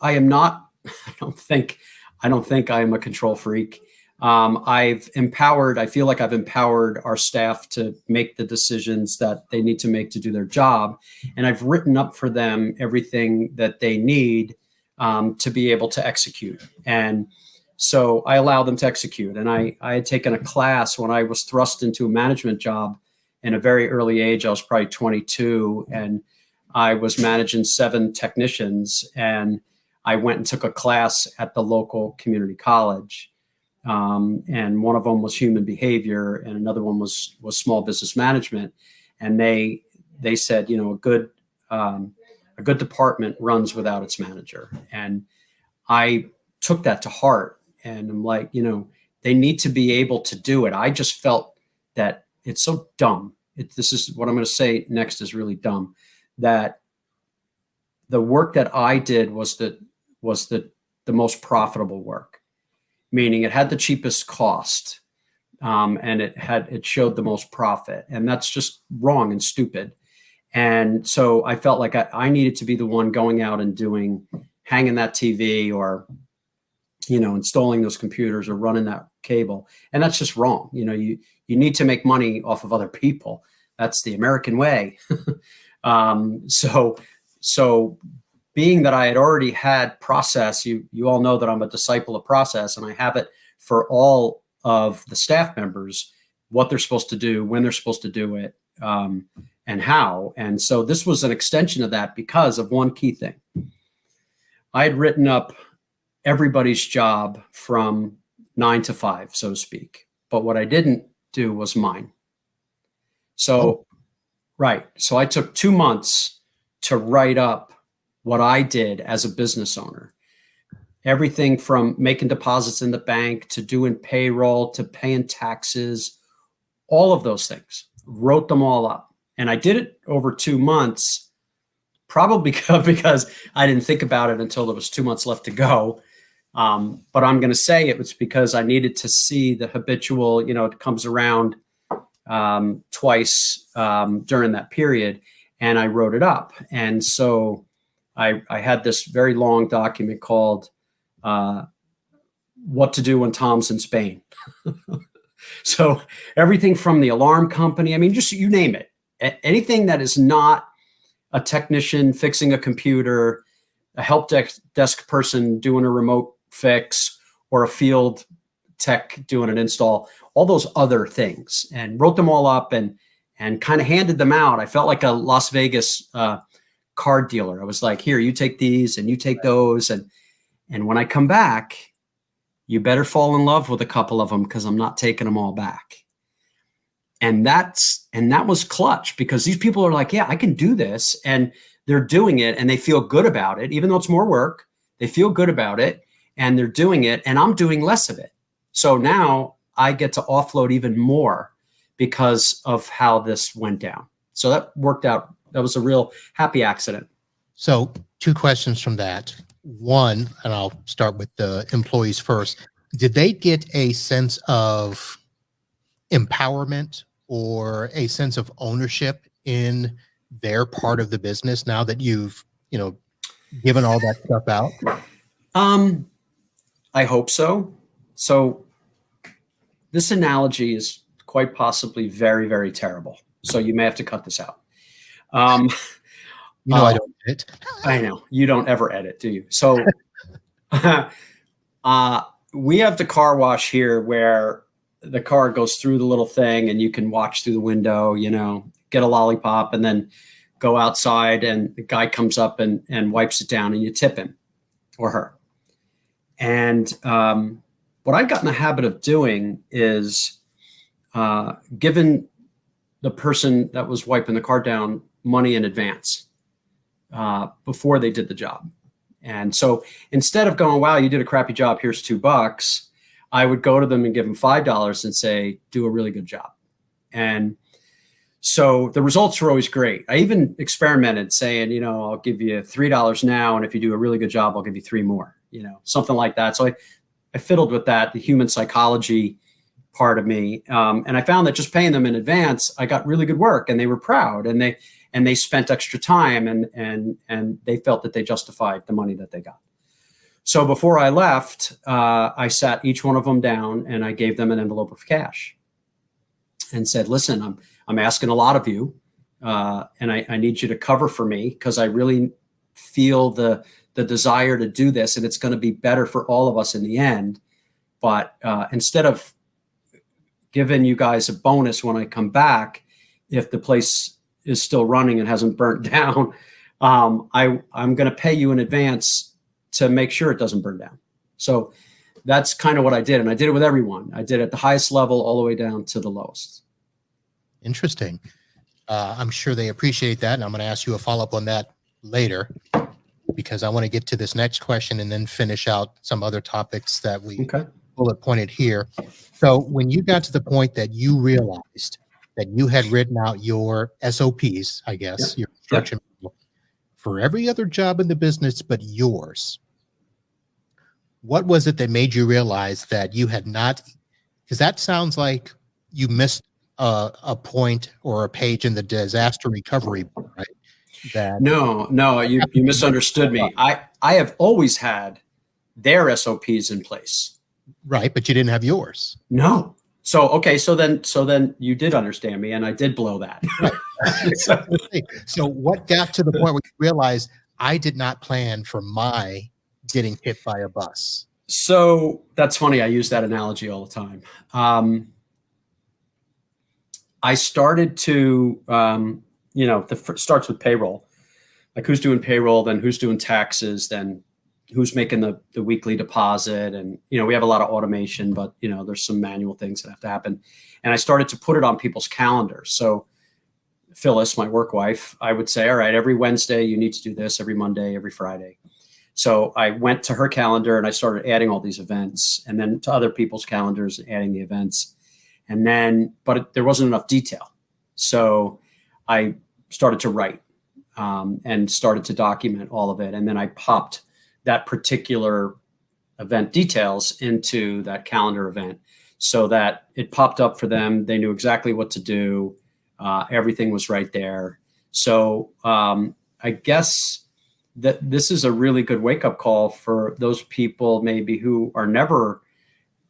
[SPEAKER 2] am not, I don't think I am a control freak. I feel like I've empowered our staff to make the decisions that they need to make to do their job. And I've written up for them everything that they need to be able to execute. And so I allow them to execute. And I had taken a class when I was thrust into a management job in a very early age. I was probably 22 and I was managing 7 technicians. And I went and took a class at the local community college. And one of them was human behavior and another one was small business management. And they said, a good department runs without its manager. And I took that to heart and I'm like, they need to be able to do it. I just felt that it's so dumb. This is what I'm going to say next is really dumb, that the work that I did was the most profitable work, meaning it had the cheapest cost, and it showed the most profit, and that's just wrong and stupid. And so I felt like I needed to be the one going out and hanging that TV or, installing those computers or running that cable, and that's just wrong. You need to make money off of other people. That's the American way. So being that I had already had process, you all know that I'm a disciple of process, and I have it for all of the staff members, what they're supposed to do, when they're supposed to do it, and how. And so this was an extension of that because of one key thing. I had written up everybody's job from 9 to 5, so to speak. But what I didn't do was mine. So, right. So I took 2 months to write up what I did as a business owner. Everything from making deposits in the bank to doing payroll to paying taxes, all of those things, wrote them all up. And I did it over 2 months, probably because I didn't think about it until there was 2 months left to go. But I'm going to say it was because I needed to see the habitual, it comes around twice during that period. And I wrote it up. And so I had this very long document called What to Do When Tom's in Spain. So everything from the alarm company, just you name it, anything that is not a technician fixing a computer, a help desk person doing a remote fix, or a field tech doing an install, all those other things, and wrote them all up and kind of handed them out. I felt like a Las Vegas card dealer. I was like, here, you take these and you take those. And when I come back, you better fall in love with a couple of them because I'm not taking them all back. And that was clutch because these people are like, yeah, I can do this. And they're doing it and they feel good about it. Even though it's more work, they feel good about it and they're doing it and I'm doing less of it. So now I get to offload even more because of how this went down. So that worked out. That was a real happy accident.
[SPEAKER 1] So 2 questions from that. One, and I'll start with the employees first. Did they get a sense of empowerment or a sense of ownership in their part of the business now that you've, given all that stuff out?
[SPEAKER 2] I hope so. So this analogy is quite possibly very, very terrible. So you may have to cut this out.
[SPEAKER 1] I don't edit.
[SPEAKER 2] I know you don't ever edit, do you? So we have the car wash here where the car goes through the little thing and you can watch through the window, get a lollipop and then go outside and the guy comes up and wipes it down and you tip him or her. And what I got in the habit of doing is giving the person that was wiping the car down money in advance before they did the job. And so instead of going, wow, you did a crappy job, here's $2, I would go to them and give them $5 and say, do a really good job. And so the results were always great. I even experimented saying, I'll give you $3 now, and if you do a really good job, I'll give you 3 more, something like that. So I fiddled with that, the human psychology part of me. And I found that just paying them in advance, I got really good work, and they were proud, and they spent extra time, and they felt that they justified the money that they got. So before I left, I sat each one of them down and I gave them an envelope of cash and said, listen, I'm asking a lot of you, and I need you to cover for me, because I really feel the desire to do this, and it's going to be better for all of us in the end. But instead of giving you guys a bonus when I come back, if the place is still running and hasn't burnt down, I'm going to pay you in advance to make sure it doesn't burn down. So that's kind of what I did. And I did it with everyone. I did it at the highest level all the way down to the lowest.
[SPEAKER 1] Interesting. I'm sure they appreciate that. And I'm going to ask you a follow-up on that later, because I want to get to this next question and then finish out some other topics that we bullet pointed here. So when you got to the point that you realized that you had written out your SOPs, I guess, your instruction manual, for every other job in the business but yours, what was it that made you realize that you had not, because that sounds like you missed a point or a page in the disaster recovery book, right? That
[SPEAKER 2] No, you misunderstood me. I have always had their SOPs in place.
[SPEAKER 1] Right, but you didn't have yours.
[SPEAKER 2] No. So then you did understand me, and I did blow that.
[SPEAKER 1] Right. So what got to the point where you realized I did not plan for my getting hit by a bus?
[SPEAKER 2] So that's funny. I use that analogy all the time. I started to, starts with payroll, like who's doing payroll, then who's doing taxes, then who's making the weekly deposit. And, we have a lot of automation, but, there's some manual things that have to happen. And I started to put it on people's calendars. So Phyllis, my work wife, I would say, all right, every Wednesday you need to do this, every Monday, every Friday. So I went to her calendar and I started adding all these events, and then to other people's calendars, adding the events. And then, there wasn't enough detail. So I started to write and started to document all of it. And then I popped that particular event details into that calendar event so that it popped up for them. They knew exactly what to do. Everything was right there. So I guess that this is a really good wake-up call for those people maybe who are never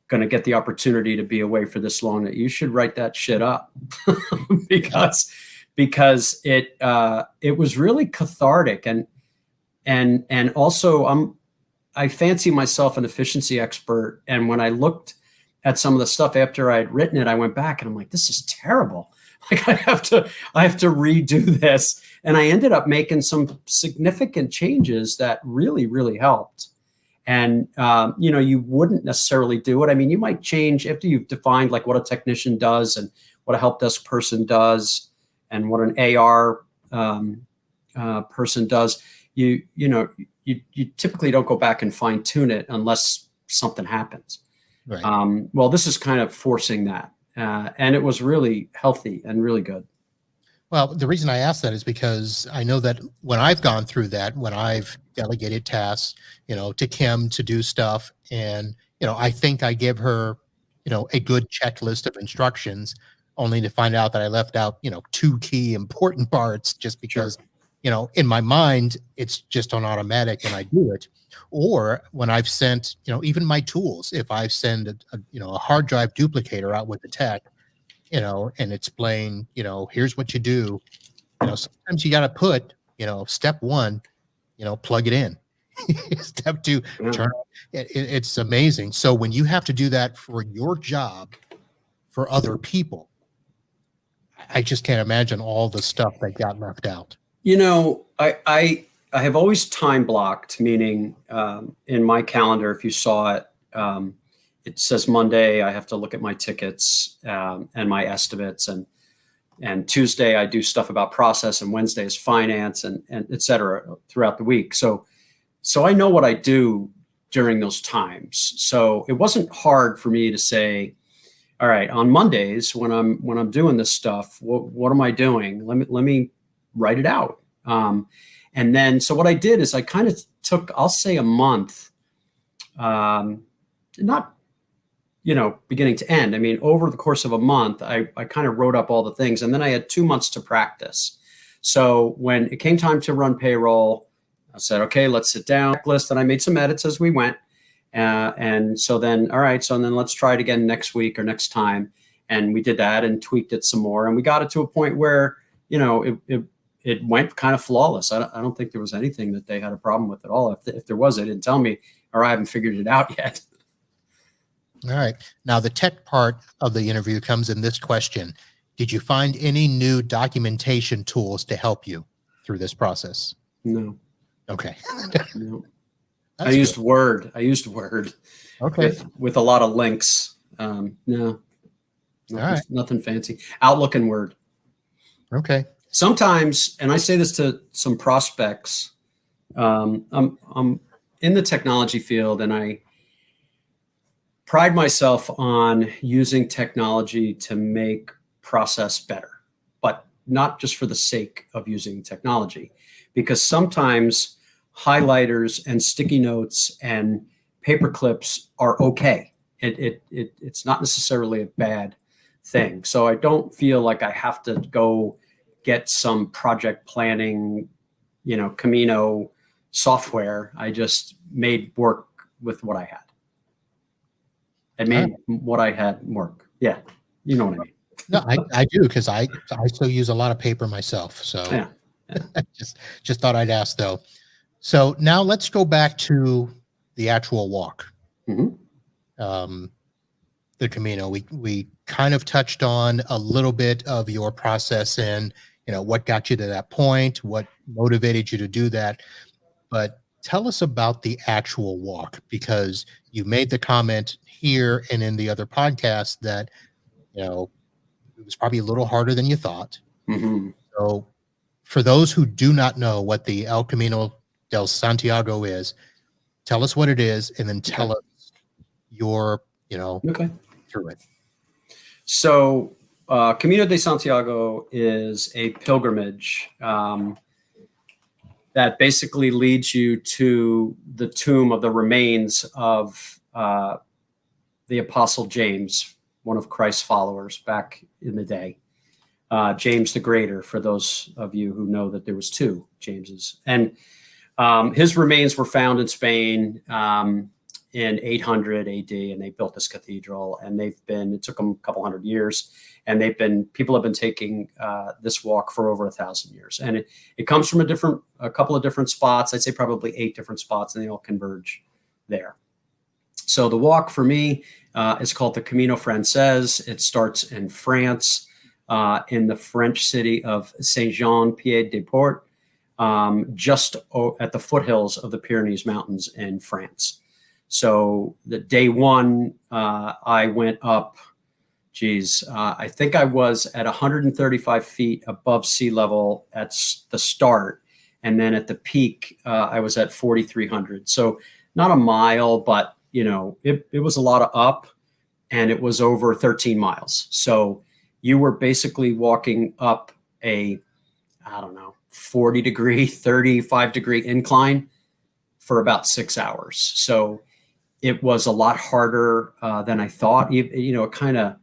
[SPEAKER 2] going to get the opportunity to be away for this long, that you should write that shit up because it was really cathartic. And also I fancy myself an efficiency expert. And when I looked at some of the stuff after I'd written it, I went back and I'm like, this is terrible. Like I have to redo this. And I ended up making some significant changes that really, really helped. And, you wouldn't necessarily do it. I mean, you might change after you've defined like what a technician does and what a help desk person does and what an AR person does. You typically don't go back and fine tune it unless something happens. Right. Well, this is kind of forcing that. And it was really healthy and really good.
[SPEAKER 1] Well, the reason I ask that is because I know that when I've gone through that, when I've delegated tasks, to Kim to do stuff, and, I think I give her, a good checklist of instructions, only to find out that I left out, 2 key important parts just because, in my mind, it's just on automatic and I do it. Or when I've sent, even my tools, if I send a hard drive duplicator out with the tech, and explain, here's what you do. Sometimes you got to put, step 1, plug it in. Step 2, turn on. It's amazing. So when you have to do that for your job, for other people, I just can't imagine all the stuff that got left out.
[SPEAKER 2] I have always time blocked, meaning in my calendar, if you saw it, it says Monday, I have to look at my tickets and my estimates, and Tuesday I do stuff about process, and Wednesday is finance, and et cetera throughout the week. So So I know what I do during those times. So it wasn't hard for me to say, all right, on Mondays when I'm doing this stuff, what am I doing? Let me write it out. And then, so what I did is I kind of took, I'll say a month, not, beginning to end. I mean, over the course of a month, I kind of wrote up all the things, and then I had 2 months to practice. So when it came time to run payroll, I said, okay, let's sit down, list, and I made some edits as we went. And so then, all right, so then let's try it again next week or next time. And we did that and tweaked it some more. And we got it to a point where, it went kind of flawless. I don't think there was anything that they had a problem with at all. If there was, they didn't tell me, or I haven't figured it out yet.
[SPEAKER 1] All right. Now, the tech part of the interview comes in this question. Did you find any new documentation tools to help you through this process?
[SPEAKER 2] No.
[SPEAKER 1] Okay.
[SPEAKER 2] No. I used Word.
[SPEAKER 1] Okay.
[SPEAKER 2] With a lot of links. No. Nothing fancy. Outlook and Word.
[SPEAKER 1] Okay.
[SPEAKER 2] Sometimes, and I say this to some prospects, I'm in the technology field, and I pride myself on using technology to make process better, but not just for the sake of using technology, because sometimes highlighters and sticky notes and paper clips are okay. It's not necessarily a bad thing. So I don't feel like I have to go get some project planning, Camino software. I just made work with what I had. I made what I had work. Yeah. You know what I mean?
[SPEAKER 1] No, I do, because I still use a lot of paper myself. So
[SPEAKER 2] yeah.
[SPEAKER 1] just thought I'd ask though. So now let's go back to the actual walk.
[SPEAKER 2] Mm-hmm.
[SPEAKER 1] The Camino. We kind of touched on a little bit of your process and what got you to that point, what motivated you to do that. But tell us about the actual walk, because you made the comment here and in the other podcast that it was probably a little harder than you thought.
[SPEAKER 2] Mm-hmm.
[SPEAKER 1] So for those who do not know what the El Camino de Santiago is, tell us what it is, and then tell us your, through it.
[SPEAKER 2] So Camino de Santiago is a pilgrimage that basically leads you to the tomb of the remains of the Apostle James, one of Christ's followers back in the day. James the Greater, for those of you who know that there was 2 Jameses. And his remains were found in Spain in 800 AD, and they built this cathedral, and it took them a couple hundred years, and people have been taking this walk for over 1,000 years. And it comes from a couple of different spots. I'd say probably 8 different spots, and they all converge there. So the walk for me is called the Camino Francaise. It starts in France, in the French city of Saint-Jean-Pied-de-Port, just at the foothills of the Pyrenees Mountains in France. So the day one, I went up, I think I was at 135 feet above sea level at the start. And then at the peak, I was at 4,300. So not a mile, but it was a lot of up, and it was over 13 miles. So you were basically walking up a, 40 degree, 35 degree incline for about 6 hours. So it was a lot harder than I thought. It kind of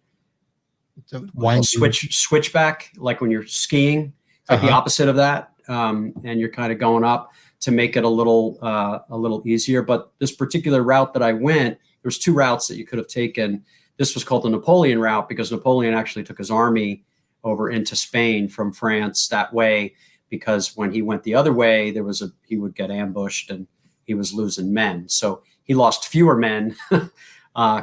[SPEAKER 2] switchback, like when you're skiing, like the opposite of that. And you're kind of going up to make it a little easier. But this particular route that I went, there's 2 routes that you could have taken. This was called the Napoleon Route because Napoleon actually took his army over into Spain from France that way, because when he went the other way, he would get ambushed and he was losing men. So he lost fewer men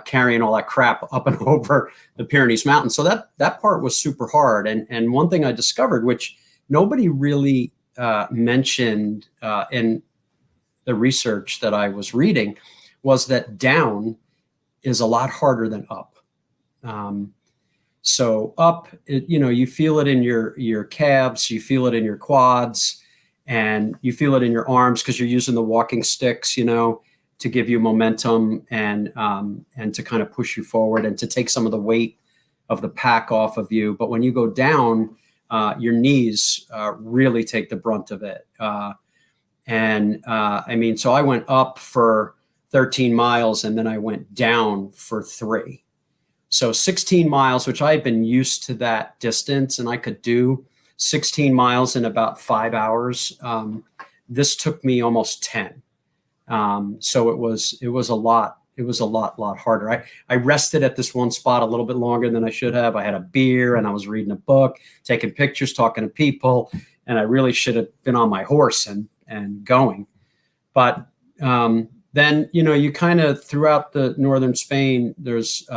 [SPEAKER 2] carrying all that crap up and over the Pyrenees Mountains. So that part was super hard. And one thing I discovered, which nobody really mentioned in the research that I was reading, was that down is a lot harder than up. So up, you feel it in your calves, you feel it in your quads, and you feel it in your arms because you're using the walking sticks, to give you momentum and to kind of push you forward and to take some of the weight of the pack off of you. But when you go down, your knees really take the brunt of it. So I went up for 13 miles and then I went down for 3. So 16 miles, which I had been used to that distance, and I could do 16 miles in about 5 hours. This took me almost 10. So it was a lot. It was a lot harder. I rested at this one spot a little bit longer than I should have. I had a beer and I was reading a book, taking pictures, talking to people, and I really should have been on my horse and going. But then, you kind of throughout the northern Spain, there's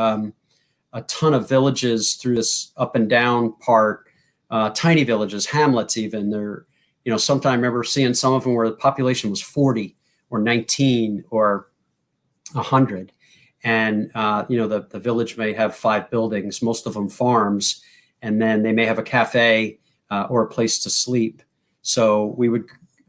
[SPEAKER 2] a ton of villages through this up and down part, tiny villages, hamlets even. They're, sometime I remember seeing some of them where the population was 40 or 19 or 100. And, the village may have 5 buildings, most of them farms, and then they may have a cafe or a place to sleep. So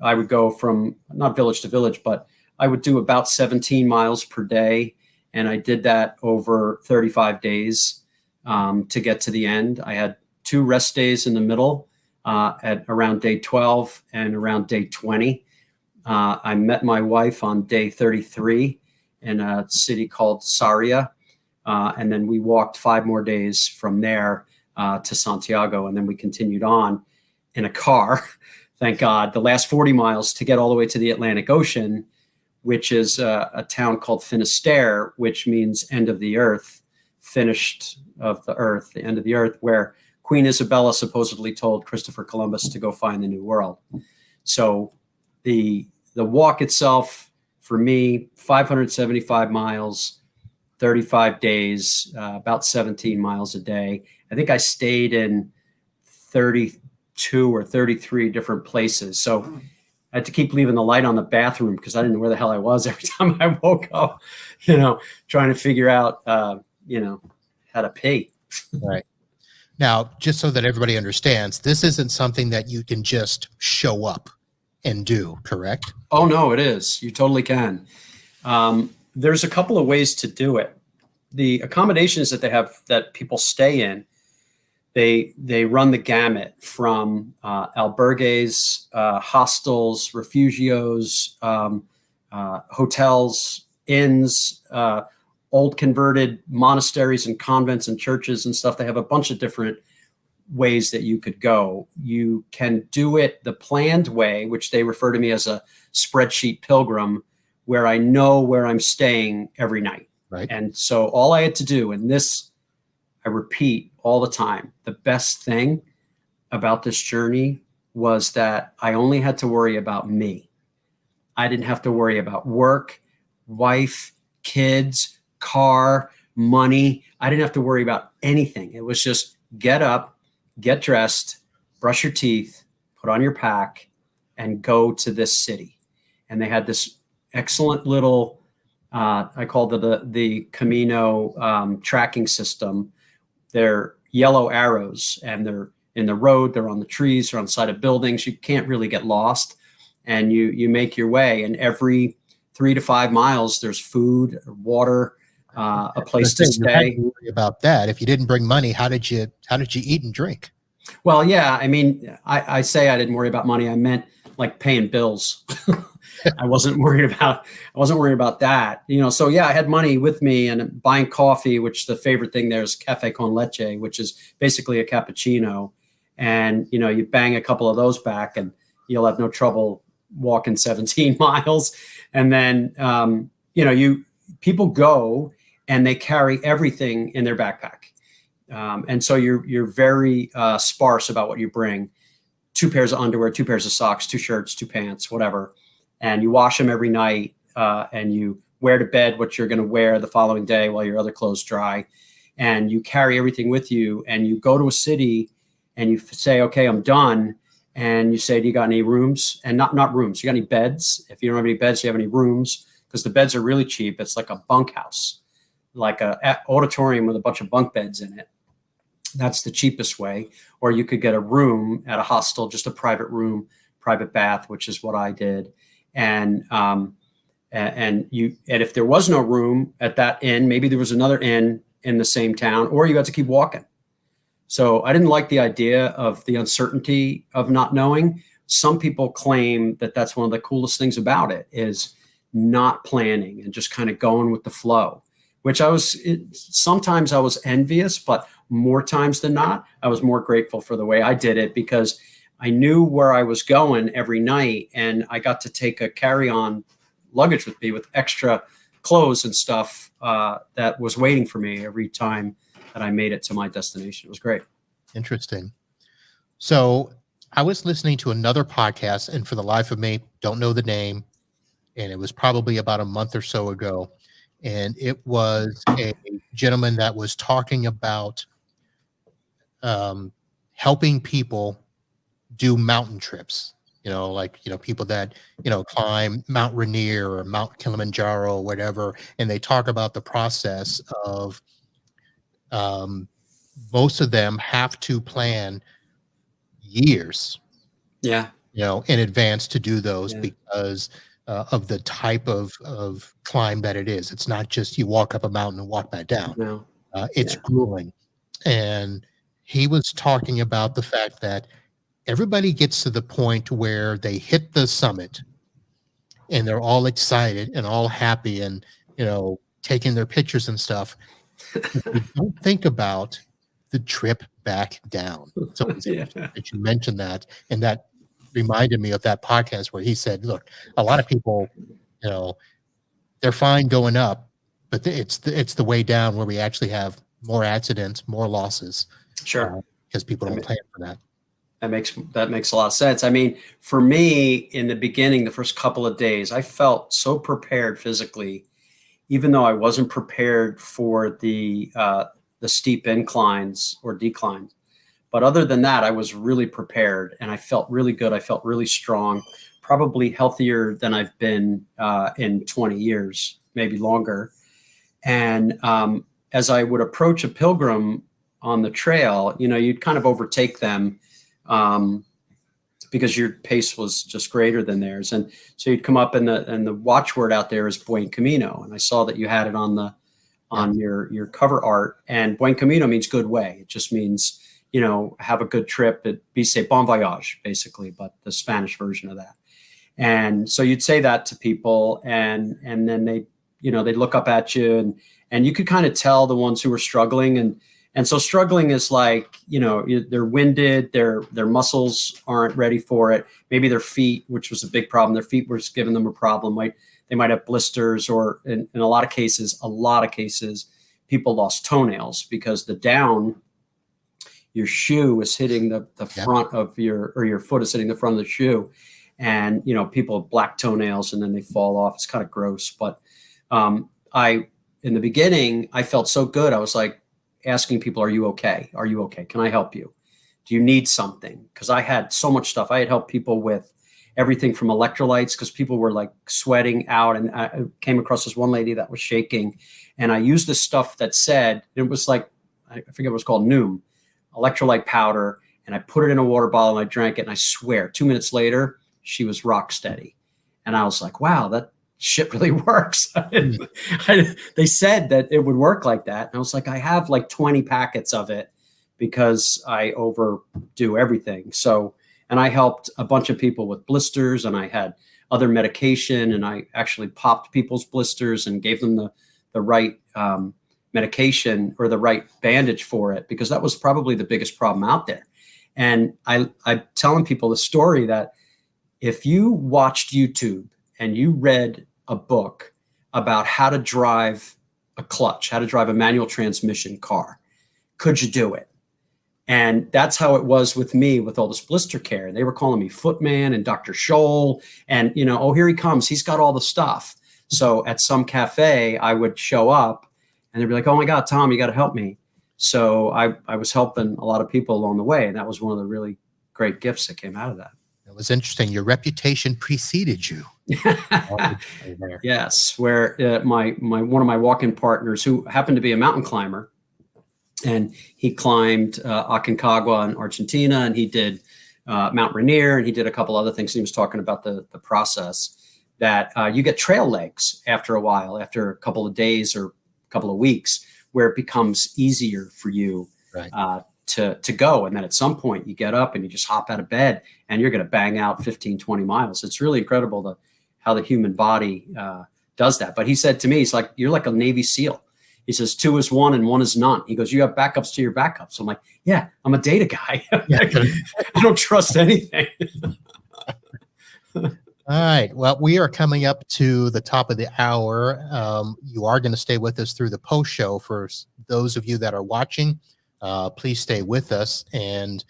[SPEAKER 2] I would go from not village to village, but I would do about 17 miles per day. And I did that over 35 days to get to the end. I had 2 rest days in the middle at around day 12 and around day 20. I met my wife on day 33 in a city called Sarria. And then we walked 5 more days from there to Santiago. And then we continued on in a car, thank God, the last 40 miles to get all the way to the Atlantic Ocean, which is a town called Finisterre, which means end of the earth, finished of the earth, the end of the earth, where Queen Isabella supposedly told Christopher Columbus to go find the New World. So the walk itself, for me, 575 miles, 35 days, about 17 miles a day. I think I stayed in 32 or 33 different places. So I had to keep leaving the light on the bathroom because I didn't know where the hell I was every time I woke up, trying to figure out, how to pee.
[SPEAKER 1] Right. Now, just so that everybody understands, this isn't something that you can just show up and do, correct?
[SPEAKER 2] Oh, no, it is. You totally can. There's a couple of ways to do it. The accommodations that they have that people stay in, they run the gamut from albergues, hostels, refugios, hotels, inns, old converted monasteries and convents and churches and stuff. They have a bunch of different ways that you could go. You can do it the planned way, which they refer to me as a spreadsheet pilgrim, where I know where I'm staying every night.
[SPEAKER 1] Right.
[SPEAKER 2] And so all I had to do, and this I repeat all the time, the best thing about this journey was that I only had to worry about me. I didn't have to worry about work, wife, kids, car, money. I didn't have to worry about anything. It was just get up, get dressed, brush your teeth, put on your pack, and go to this city. And they had this excellent little, I called it the Camino tracking system. They're yellow arrows, and they're in the road, they're on the trees, they're on the side of buildings. You can't really get lost, and you make your way. And every 3 to 5 miles, there's food, water, a place to stay.
[SPEAKER 1] You worry about that. If you didn't bring money, how did you eat and drink?
[SPEAKER 2] Well, yeah, I mean, I say I didn't worry about money. I meant like paying bills. I wasn't worried about that. So yeah, I had money with me and buying coffee, which the favorite thing there is cafe con leche, which is basically a cappuccino. And, you bang a couple of those back and you'll have no trouble walking 17 miles. And then, people go and they carry everything in their backpack. And so you're very sparse about what you bring. 2 pairs of underwear, 2 pairs of socks, 2 shirts, 2 pants, whatever. And you wash them every night, and you wear to bed what you're going to wear the following day while your other clothes dry. And you carry everything with you, and you go to a city and you say, okay, I'm done. And you say, do you got any rooms? And not rooms. You got any beds? If you don't have any beds, do you have any rooms? Because the beds are really cheap. It's like a bunkhouse, like a auditorium with a bunch of bunk beds in it. That's the cheapest way. Or you could get a room at a hostel, just a private room, private bath, which is what I did. And if there was no room at that inn, maybe there was another inn in the same town, or you had to keep walking. So I didn't like the idea of the uncertainty of not knowing. Some people claim that that's one of the coolest things about it, is not planning and just kind of going with the flow, which sometimes I was envious, but more times than not, I was more grateful for the way I did it, because I knew where I was going every night, and I got to take a carry-on luggage with me with extra clothes and stuff that was waiting for me every time that I made it to my destination. It was great.
[SPEAKER 1] Interesting. So I was listening to another podcast, and for the life of me, don't know the name, and it was probably about a month or so ago. And it was a gentleman that was talking about helping people do mountain trips, people that, climb Mount Rainier or Mount Kilimanjaro or whatever. And they talk about the process of most of them have to plan years,
[SPEAKER 2] Yeah.
[SPEAKER 1] In advance to do those, because of the type of climb that it is. It's not just you walk up a mountain and walk back down.
[SPEAKER 2] No.
[SPEAKER 1] It's grueling. And he was talking about the fact that everybody gets to the point where they hit the summit and they're all excited and all happy and, taking their pictures and stuff. You don't think about the trip back down. So it's interesting that you mentioned that, and that reminded me of that podcast where he said, look, a lot of people, they're fine going up, but it's the way down where we actually have more accidents, more losses.
[SPEAKER 2] Sure.
[SPEAKER 1] Because people don't plan for that.
[SPEAKER 2] That makes a lot of sense. I mean, for me, in the beginning, the first couple of days, I felt so prepared physically, even though I wasn't prepared for the steep inclines or declines. But other than that, I was really prepared, and I felt really good. I felt really strong, probably healthier than I've been in 20 years, maybe longer. And as I would approach a pilgrim on the trail, you'd kind of overtake them because your pace was just greater than theirs. And so you'd come up, and the watchword out there is Buen Camino. And I saw that you had it on your cover art. And Buen Camino means good way. It just means, have a good trip. It'd be say bon voyage, basically, but the Spanish version of that. And so you'd say that to people, and then they'd look up at you, and you could kind of tell the ones who were struggling. And so struggling is like, they're winded, their muscles aren't ready for it. Maybe their feet, which was a big problem. Their feet were giving them a problem. They might have blisters, or in a lot of cases, people lost toenails because the down, your shoe is hitting the front of your foot is hitting the front of the shoe. And, people have black toenails and then they fall off. It's kind of gross. But in the beginning, I felt so good. I was like asking people, are you okay? Are you okay? Can I help you? Do you need something? Because I had so much stuff. I had helped people with everything from electrolytes, because people were like sweating out. And I came across this one lady that was shaking. And I used this stuff that said, it was like, I forget what it was called, Noom, electrolyte powder. And I put it in a water bottle and I drank it. And I swear 2 minutes later, she was rock steady. And I was like, wow, that shit really works. They said that it would work like that. And I was like, I have like 20 packets of it because I overdo everything. So, and I helped a bunch of people with blisters, and I had other medication, and I actually popped people's blisters and gave them the right medication or the right bandage for it, because that was probably the biggest problem out there. And I'm telling people the story that if you watched YouTube and you read a book about how to drive a clutch, how to drive a manual transmission car, could you do it? And that's how it was with me with all this blister care. They were calling me Footman and Dr. Scholl, and, oh, here he comes. He's got all the stuff. So at some cafe, I would show up and they'd be like, oh my God, Tom, you got to help me. So I was helping a lot of people along the way. And that was one of the really great gifts that came out of that.
[SPEAKER 1] It was interesting. Your reputation preceded you.
[SPEAKER 2] Yes, where one of my walk-in partners, who happened to be a mountain climber, and he climbed Aconcagua in Argentina, and he did Mount Rainier, and he did a couple other things. He was talking about the process that you get trail legs after a while, after a couple of days or a couple of weeks, where it becomes easier for you to go. And then at some point you get up and you just hop out of bed and you're going to bang out 15, 20 miles. It's really incredible how the human body does that. But he said to me, he's like, you're like a Navy SEAL. He says, 2 is 1 and 1 is none. He goes, you have backups to your backups. I'm like, yeah, I'm a data guy. I don't trust anything.
[SPEAKER 1] All right. Well, we are coming up to the top of the hour. You are going to stay with us through the post show. For those of you that are watching, please stay with us, and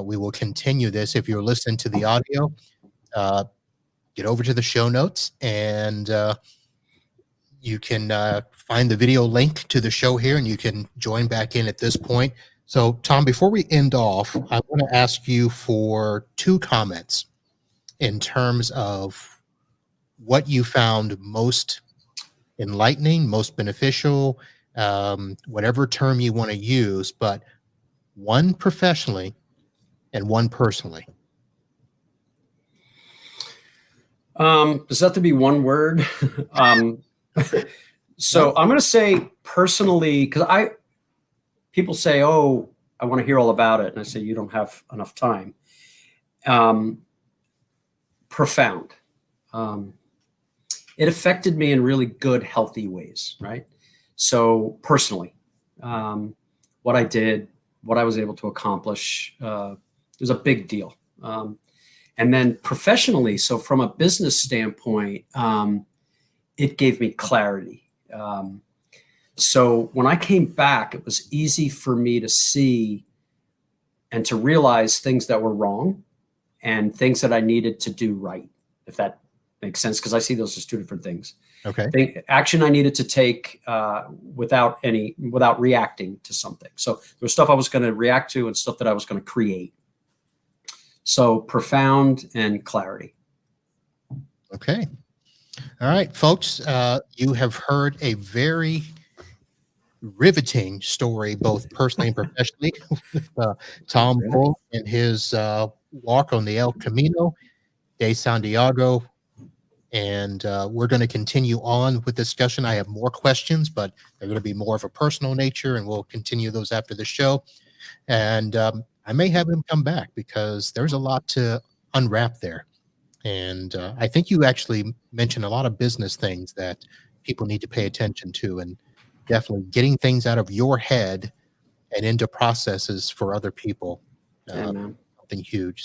[SPEAKER 1] we will continue this. If you're listening to the audio, get over to the show notes, and you can find the video link to the show here, and you can join back in at this point. So, Tom, before we end off, I want to ask you for 2 comments in terms of what you found most enlightening, most beneficial, whatever term you want to use, but one professionally and one personally.
[SPEAKER 2] Does that have to be one word? So I'm going to say personally, because people say, oh, I want to hear all about it. And I say, you don't have enough time. Profound. It affected me in really good, healthy ways, right? So personally, what I did, what I was able to accomplish, was a big deal. And then professionally, so from a business standpoint, it gave me clarity. So when I came back, it was easy for me to see and to realize things that were wrong and things that I needed to do right, if that makes sense, because I see those as 2 different things.
[SPEAKER 1] Okay.
[SPEAKER 2] Action I needed to take without reacting to something. So there was stuff I was going to react to and stuff that I was going to create. So profound and clarity.
[SPEAKER 1] Okay. All right, folks, you have heard a very riveting story, both personally and professionally, with Tom Bull and his walk on the El Camino de Santiago. And we're going to continue on with discussion. I have more questions, but they're going to be more of a personal nature, and we'll continue those after the show. And I may have him come back because there's a lot to unwrap there. And I think you actually mentioned a lot of business things that people need to pay attention to, and definitely getting things out of your head and into processes for other people. Something huge.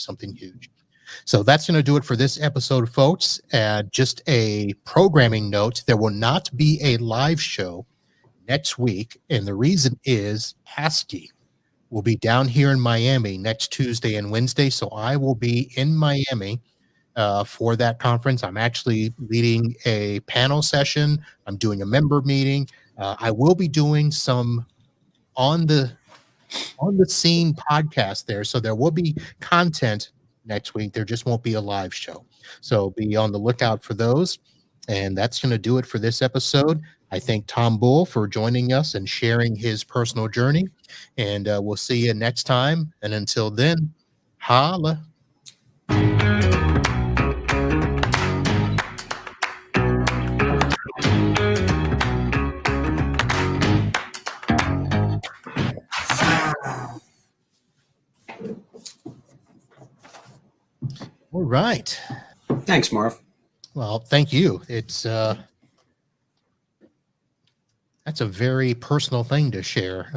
[SPEAKER 1] So that's going to do it for this episode, folks. Just a programming note, there will not be a live show next week. And the reason is ASCII will be down here in Miami next Tuesday and Wednesday. So I will be in Miami for that conference. I'm actually leading a panel session. I'm doing a member meeting. I will be doing some on the scene podcast there. So there will be content next week. There just won't be a live show. So be on the lookout for those. And that's going to do it for this episode. I thank Tom Bull for joining us and sharing his personal journey. And we'll see you next time. And until then, holla. All right.
[SPEAKER 2] Thanks, Marv.
[SPEAKER 1] Well, thank you. It's that's a very personal thing to share,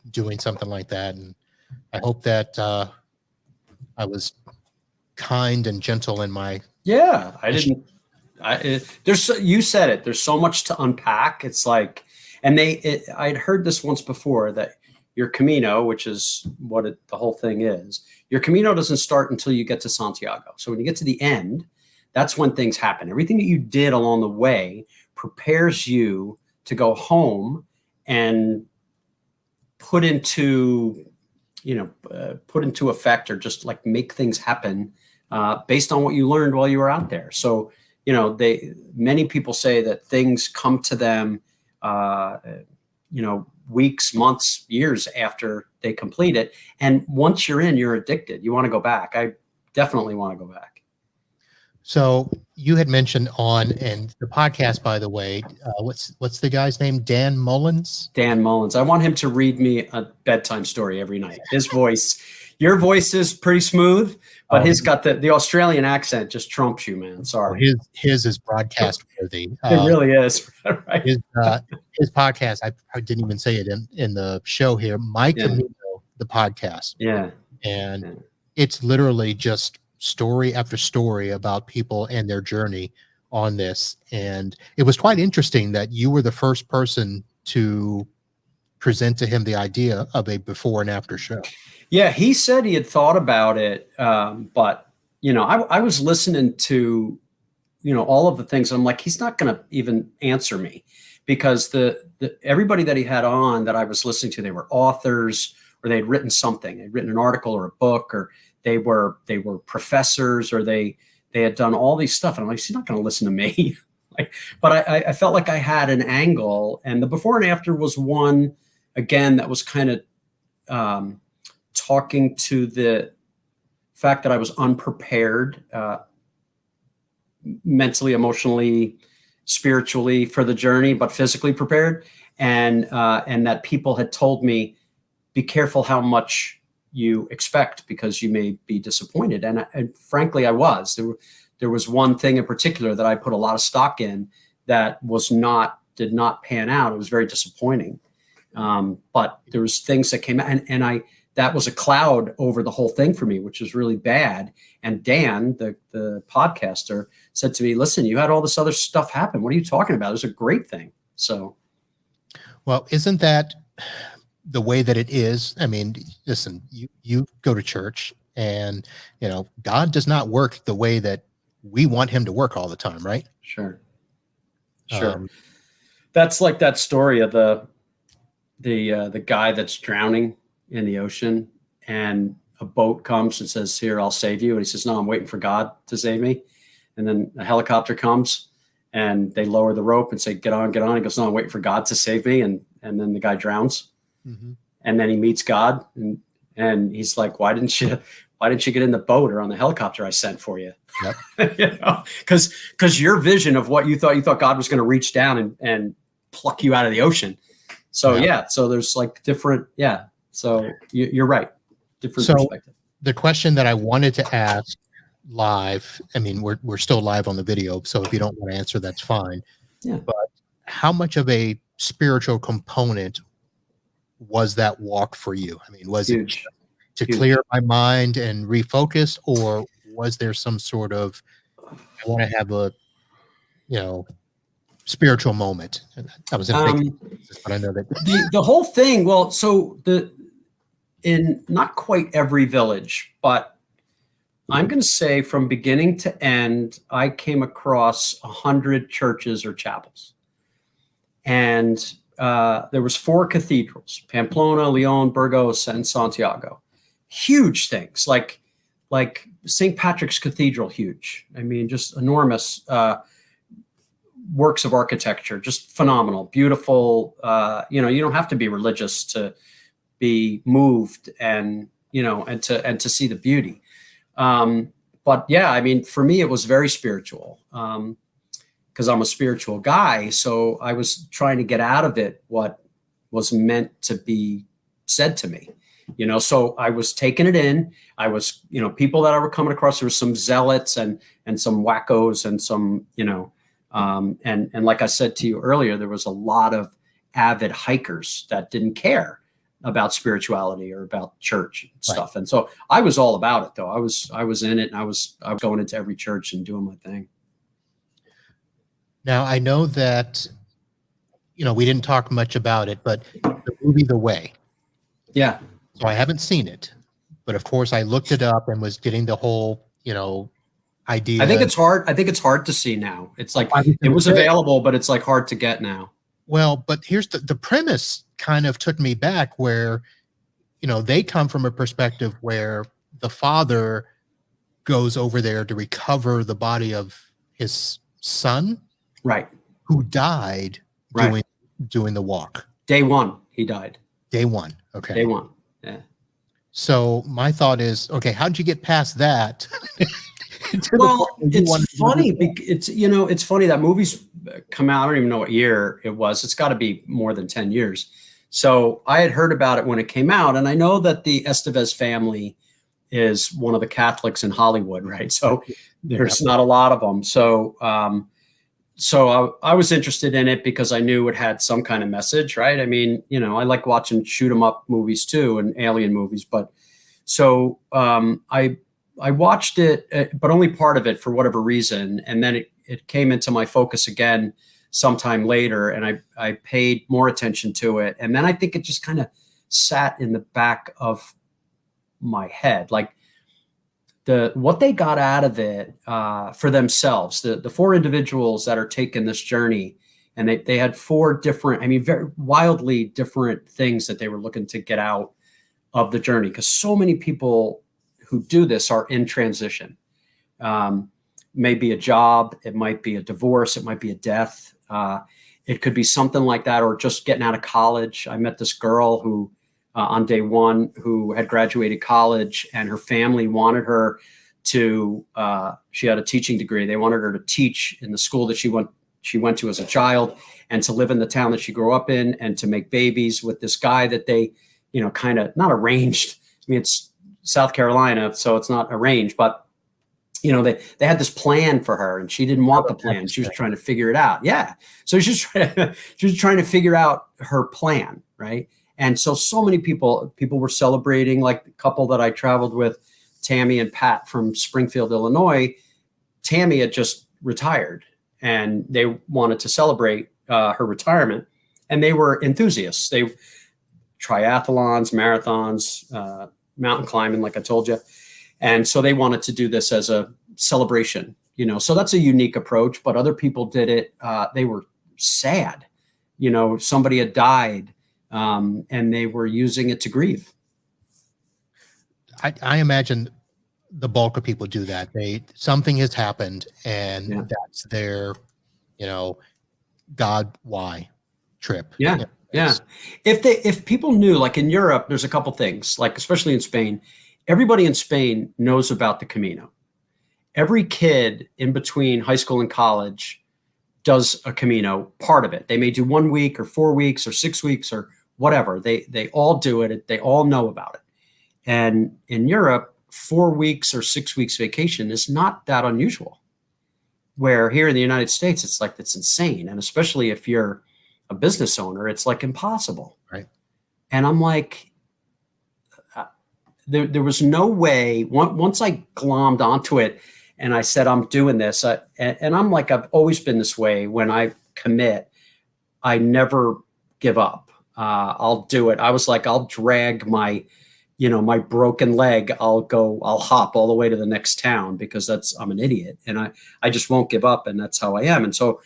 [SPEAKER 1] doing something like that. And I hope that I was kind and gentle in my.
[SPEAKER 2] Yeah, you said it. There's so much to unpack. It's like, and I'd heard this once before, that your Camino, which is what the whole thing is, your Camino doesn't start until you get to Santiago. So when you get to the end, that's when things happen. Everything that you did along the way prepares you to go home and put into effect, or just like make things happen based on what you learned while you were out there. So, many people say that things come to them, weeks, months, years after they complete it. And once you're in, you're addicted. You want to go back. definitely want to go back.
[SPEAKER 1] So you had mentioned and the podcast, by the way, what's the guy's name? Dan Mullins?
[SPEAKER 2] Dan Mullins. I want him to read me a bedtime story every night. His voice, your voice is pretty smooth, but he's got the Australian accent just trumps you, man. Sorry.
[SPEAKER 1] His is broadcast worthy.
[SPEAKER 2] It really is. Right.
[SPEAKER 1] His podcast, I didn't even say it in the show here, My Camino, the podcast.
[SPEAKER 2] Yeah.
[SPEAKER 1] And it's literally just story after story about people and their journey on this. And it was quite interesting that you were the first person to present to him the idea of a before and after show.
[SPEAKER 2] Yeah, he said he had thought about it, but I was listening to all of the things. And I'm like, he's not going to even answer me, because the everybody that he had on that I was listening to, they were authors, or they'd written something, they'd written an article or a book, or they were professors, or they had done all these stuff. And I'm like, he's not going to listen to me. But I felt like I had an angle, and the before and after was one, again, that was kind of talking to the fact that I was unprepared, mentally, emotionally, spiritually for the journey, but physically prepared. And that people had told me, be careful how much you expect, because you may be disappointed. And frankly, I was. There was one thing in particular that I put a lot of stock in that did not pan out. It was very disappointing. But there was things that came out, and that was a cloud over the whole thing for me, which was really bad. And Dan, the podcaster, said to me, listen, you had all this other stuff happen. What are you talking about? It was a great thing. So,
[SPEAKER 1] well, isn't that the way that it is? I mean, listen, you go to church, and God does not work the way that we want him to work all the time, right?
[SPEAKER 2] Sure. That's like that story of the guy that's drowning in the ocean, and a boat comes and says, here, I'll save you. And he says, no, I'm waiting for God to save me. And then a helicopter comes and they lower the rope and say, get on, get on. He goes, no, I'm waiting for God to save me. And then the guy drowns. Mm-hmm. And then he meets God, and he's like, why didn't you get in the boat or on the helicopter I sent for you?
[SPEAKER 1] Yep.
[SPEAKER 2] Because your vision of what you thought God was going to reach down and pluck you out of the ocean. So so there's like different, so you're right. Different perspective.
[SPEAKER 1] The question that I wanted to ask live, I mean, we're still live on the video, so if you don't want to answer, that's fine.
[SPEAKER 2] Yeah.
[SPEAKER 1] But how much of a spiritual component was that walk for you? I mean, was
[SPEAKER 2] Huge.
[SPEAKER 1] it to clear my mind and refocus, or was there some sort of, I want to have a, spiritual moment? I was in but I know that
[SPEAKER 2] the whole thing. Well, so in not quite every village, but I'm going to say from beginning to end, I came across 100 churches or chapels, and there was 4 cathedrals: Pamplona, Leon, Burgos, and Santiago. Huge things, like St. Patrick's Cathedral, huge. I mean, just enormous works of architecture, just phenomenal, beautiful. You don't have to be religious to be moved and to see the beauty. But yeah, I mean, for me, it was very spiritual, because I'm a spiritual guy. So I was trying to get out of it what was meant to be said to me. So I was taking it in. I was, people that I were coming across, there were some zealots and some wackos and some, and like I said to you earlier, there was a lot of avid hikers that didn't care about spirituality or about church and stuff. Right. And so I was all about it, though. I was in it, and I was going into every church and doing my thing.
[SPEAKER 1] Now, I know that, we didn't talk much about it, but the movie The Way.
[SPEAKER 2] Yeah.
[SPEAKER 1] So I haven't seen it, but of course I looked it up and was getting the whole, idea.
[SPEAKER 2] I think it's hard to see now. It's like it was available, but it's like hard to get now.
[SPEAKER 1] Well, but here's the premise kind of took me back where, they come from a perspective where the father goes over there to recover the body of his son.
[SPEAKER 2] Right.
[SPEAKER 1] Who died doing the walk.
[SPEAKER 2] Day one, he died.
[SPEAKER 1] Day one. Okay.
[SPEAKER 2] Day one. Yeah.
[SPEAKER 1] So my thought is, okay, how'd you get past that?
[SPEAKER 2] Well, it's funny. It's, it's funny that movie's come out. I don't even know what year it was. It's got to be more than 10 years. So I had heard about it when it came out. And I know that the Estevez family is one of the Catholics in Hollywood, right? So there's not a lot of them. So, I was interested in it because I knew it had some kind of message, right? I mean, I like watching shoot 'em up movies too, and alien movies. But so I watched it, but only part of it for whatever reason, and then it came into my focus again sometime later, and I paid more attention to it, and then I think it just kind of sat in the back of my head, like what they got out of it for themselves, the four individuals that are taking this journey, and they had four different, I mean, very wildly different things that they were looking to get out of the journey, because so many people who do this are in transition. Maybe a job, it might be a divorce, it might be a death. It could be something like that, or just getting out of college. I met this girl who on day one who had graduated college, and her family wanted her to, she had a teaching degree. They wanted her to teach in the school that she went to as a child, and to live in the town that she grew up in, and to make babies with this guy that they, kind of not arranged. I mean, it's South Carolina, so it's not arranged, but they had this plan for her, and she didn't want the plan. She was trying to figure it out. Yeah. So she was trying to figure out her plan. Right. And so many people were celebrating, like the couple that I traveled with, Tammy and Pat from Springfield, Illinois. Tammy had just retired, and they wanted to celebrate her retirement, and they were enthusiasts. They triathlons, marathons, mountain climbing, like I told you. And so they wanted to do this as a celebration, so that's a unique approach, but other people did it. They were sad, somebody had died, and they were using it to grieve.
[SPEAKER 1] I imagine the bulk of people do that. Something has happened, and that's their, God, why trip.
[SPEAKER 2] Yeah. Yeah. If people knew, like in Europe, there's a couple things, like especially in Spain, everybody in Spain knows about the Camino. Every kid in between high school and college does a Camino, part of it. They may do 1 week or 4 weeks or 6 weeks or whatever. They all do it. They all know about it. And in Europe, 4 weeks or 6 weeks vacation is not that unusual. Where here in the United States, it's like, it's insane. And especially if you're a business owner, it's like impossible.
[SPEAKER 1] Right.
[SPEAKER 2] And I'm like, there was no way. Once I glommed onto it and I said, I'm doing this, and I'm like, I've always been this way. When I commit, I never give up. I'll do it. I was like, I'll drag my broken leg. I'll hop all the way to the next town, because I'm an idiot, and I just won't give up. And that's how I am. And so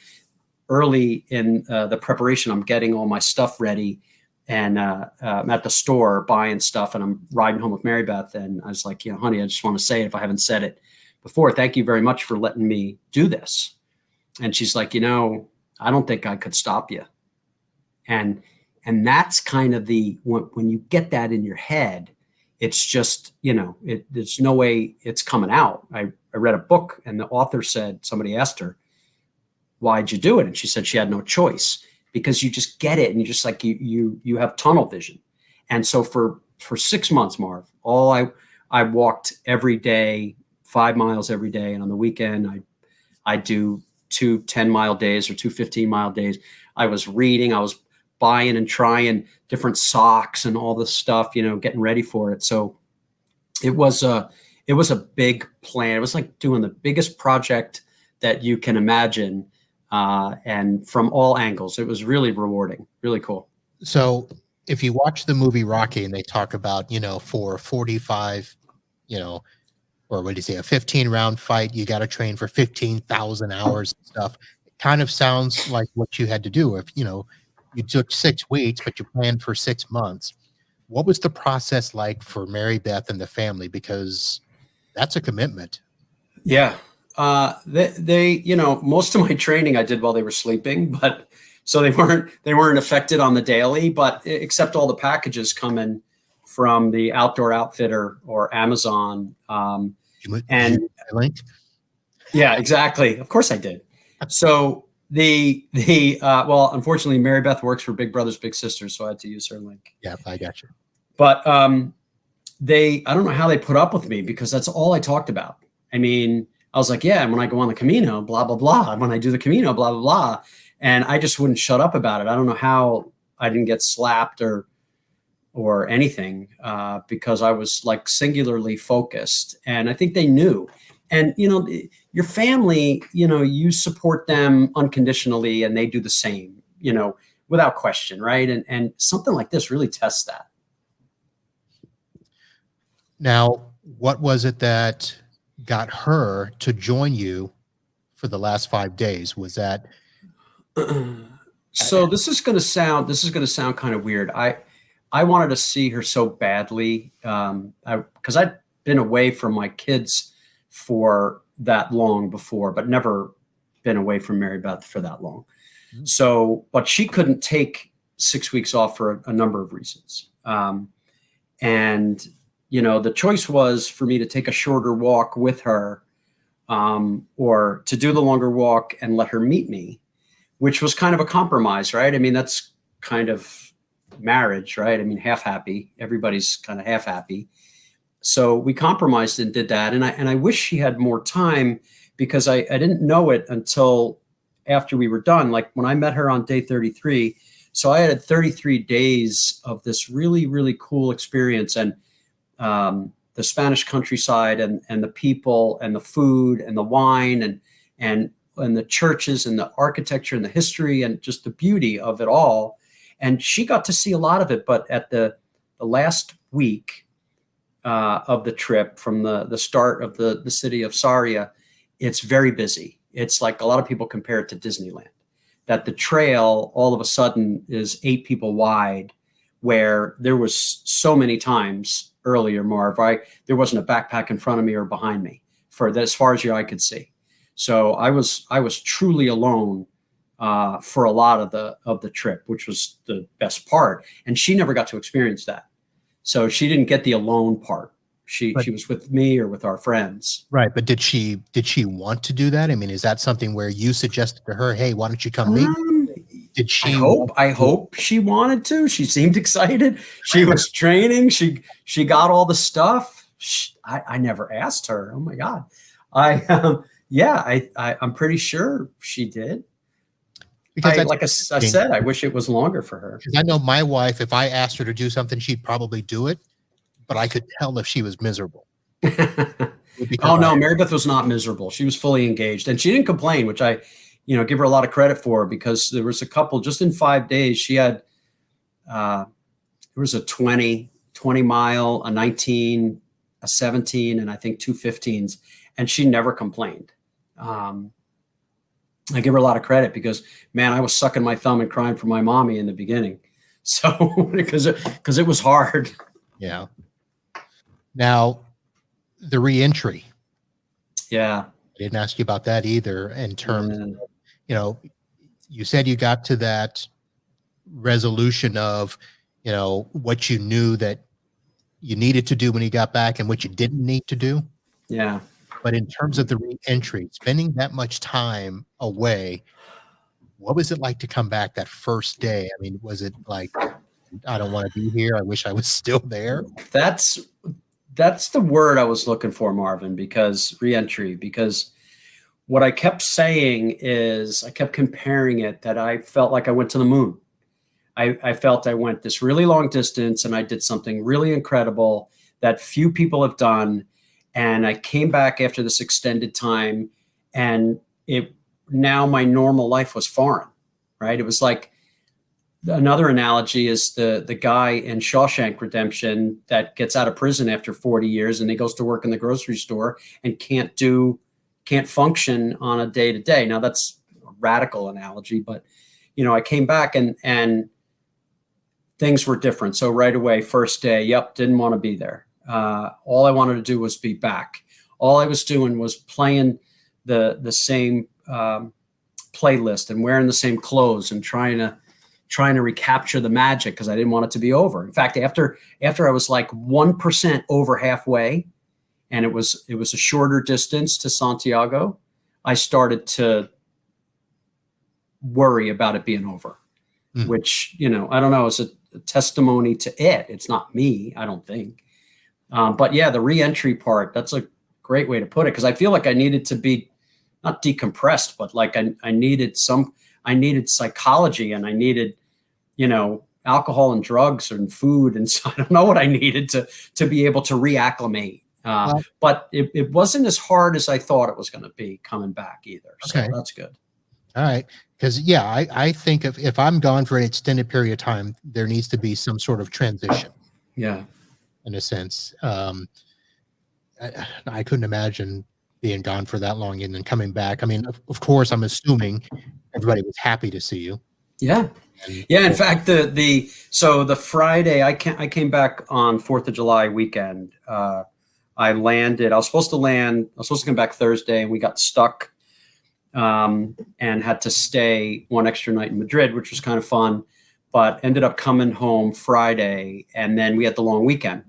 [SPEAKER 2] early in the preparation, I'm getting all my stuff ready, and I'm at the store buying stuff, and I'm riding home with Mary Beth. And I was like, honey, I just want to say it, if I haven't said it before, thank you very much for letting me do this. And she's like, I don't think I could stop you. And that's kind of when you get that in your head, it's just, there's no way it's coming out. I read a book, and the author said, somebody asked her, why'd you do it? And she said she had no choice, because you just get it, and you just like, you have tunnel vision. And so for 6 months, Marv, I walked every day, 5 miles every day. And on the weekend, I do 2 10-mile days or 2 15-mile days. I was reading, I was buying and trying different socks and all this stuff, getting ready for it. So it was a big plan. It was like doing the biggest project that you can imagine. And from all angles, it was really rewarding, really cool.
[SPEAKER 1] So if you watch the movie Rocky, and they talk about, for 45, or what do you say, a 15-round fight, you got to train for 15,000 hours and stuff. It kind of sounds like what you had to do. If, you took 6 weeks, but you planned for 6 months. What was the process like for Mary Beth and the family? Because that's a commitment.
[SPEAKER 2] Yeah. They most of my training I did while they were sleeping, so they weren't affected on the daily, but except all the packages coming from the Outdoor Outfitter or Amazon. And
[SPEAKER 1] link.
[SPEAKER 2] Yeah, exactly. Of course I did. So well, unfortunately, Mary Beth works for Big Brothers Big Sisters, so I had to use her link.
[SPEAKER 1] Yeah, I got you.
[SPEAKER 2] But I don't know how they put up with me, because that's all I talked about. I mean, I was like, yeah, and when I go on the Camino, blah, blah, blah. When I do the Camino, blah, blah, blah. And I just wouldn't shut up about it. I don't know how I didn't get slapped or anything, because I was like singularly focused. And I think they knew. And, your family, you support them unconditionally, and they do the same, without question. Right. And something like this really tests that.
[SPEAKER 1] Now, what was it that got her to join you for the last 5 days? Was that?
[SPEAKER 2] So this is going to sound kind of weird. I wanted to see her so badly, because I'd been away from my kids for that long before, but never been away from Mary Beth for that long. Mm-hmm. So, but she couldn't take 6 weeks off for a number of reasons. And, the choice was for me to take a shorter walk with her, or to do the longer walk and let her meet me, which was kind of a compromise, right? I mean, that's kind of marriage, right? I mean, half happy. Everybody's kind of half happy. So we compromised and did that. And I wish she had more time, because I didn't know it until after we were done. Like when I met her on day 33, so I had 33 days of this really, really cool experience. And the Spanish countryside and the people and the food and the wine and the churches and the architecture and the history and just the beauty of it all. And she got to see a lot of it. But at the last week of the trip, from the start of the city of Sarria, it's very busy. It's like a lot of people compare it to Disneyland, that the trail all of a sudden is 8 people wide, where there was so many times earlier, Marv, there wasn't a backpack in front of me or behind me for that, as far as your eye could see. So I was truly alone for a lot of the trip, which was the best part. And she never got to experience that. So she didn't get the alone part. She was with me or with our friends.
[SPEAKER 1] Right. But did she want to do that? I mean, is that something where you suggested to her, hey, why don't you come meet? Did she?
[SPEAKER 2] I hope she wanted to. She seemed excited. She was training. She got all the stuff. I never asked her. Oh my God. I'm pretty sure she did. Because like I said, I wish it was longer for her.
[SPEAKER 1] I know my wife, if I asked her to do something, she'd probably do it, but I could tell if she was miserable.
[SPEAKER 2] Oh no, Mary Beth was not miserable. She was fully engaged, and she didn't complain, which I, give her a lot of credit for, because there was a couple just in 5 days. She had, there was a 20 mile, a 19, a 17, and I think 2 15s, and she never complained. I give her a lot of credit, because, man, I was sucking my thumb and crying for my mommy in the beginning. So because it was hard.
[SPEAKER 1] Yeah. Now, the reentry.
[SPEAKER 2] Yeah.
[SPEAKER 1] I didn't ask you about that either, in terms of, you said you got to that resolution of, what you knew that you needed to do when you got back and what you didn't need to do.
[SPEAKER 2] Yeah.
[SPEAKER 1] But in terms of the re-entry, spending that much time away, what was it like to come back that first day? I mean, was it like, I don't want to be here, I wish I was still there?
[SPEAKER 2] That's the word I was looking for, Marvin, because re-entry, because what I kept saying is I kept comparing it, that I felt like I went to the moon. I felt I went this really long distance and I did something really incredible that few people have done. And I came back after this extended time, and now my normal life was foreign, right? It was like, another analogy is the guy in Shawshank Redemption that gets out of prison after 40 years and he goes to work in the grocery store and can't function on a day-to-day. Now that's a radical analogy, but I came back and things were different. So right away, first day, didn't want to be there. All I wanted to do was be back. All I was doing was playing the same playlist and wearing the same clothes and trying to trying to recapture the magic because I didn't want it to be over. In fact, after I was like 1% over halfway, and it was a shorter distance to Santiago, I started to worry about it being over, which, I don't know, is a testimony to it. It's not me, I don't think. But yeah, the re-entry part, that's a great way to put it, because I feel like I needed to be not decompressed, but like I needed psychology, and I needed, alcohol and drugs and food. And so I don't know what I needed to be able to reacclimate. But it wasn't as hard as I thought it was going to be coming back either. So that's good.
[SPEAKER 1] All right. Because, I think if I'm gone for an extended period of time, there needs to be some sort of transition.
[SPEAKER 2] Yeah.
[SPEAKER 1] In a sense. I couldn't imagine being gone for that long and then coming back. I mean, of course, I'm assuming everybody was happy to see you.
[SPEAKER 2] Yeah. Yeah. In fact, the Friday I came back on 4th of July weekend. I was supposed to come back Thursday, and we got stuck and had to stay one extra night in Madrid, which was kind of fun, but ended up coming home Friday, and then we had the long weekend.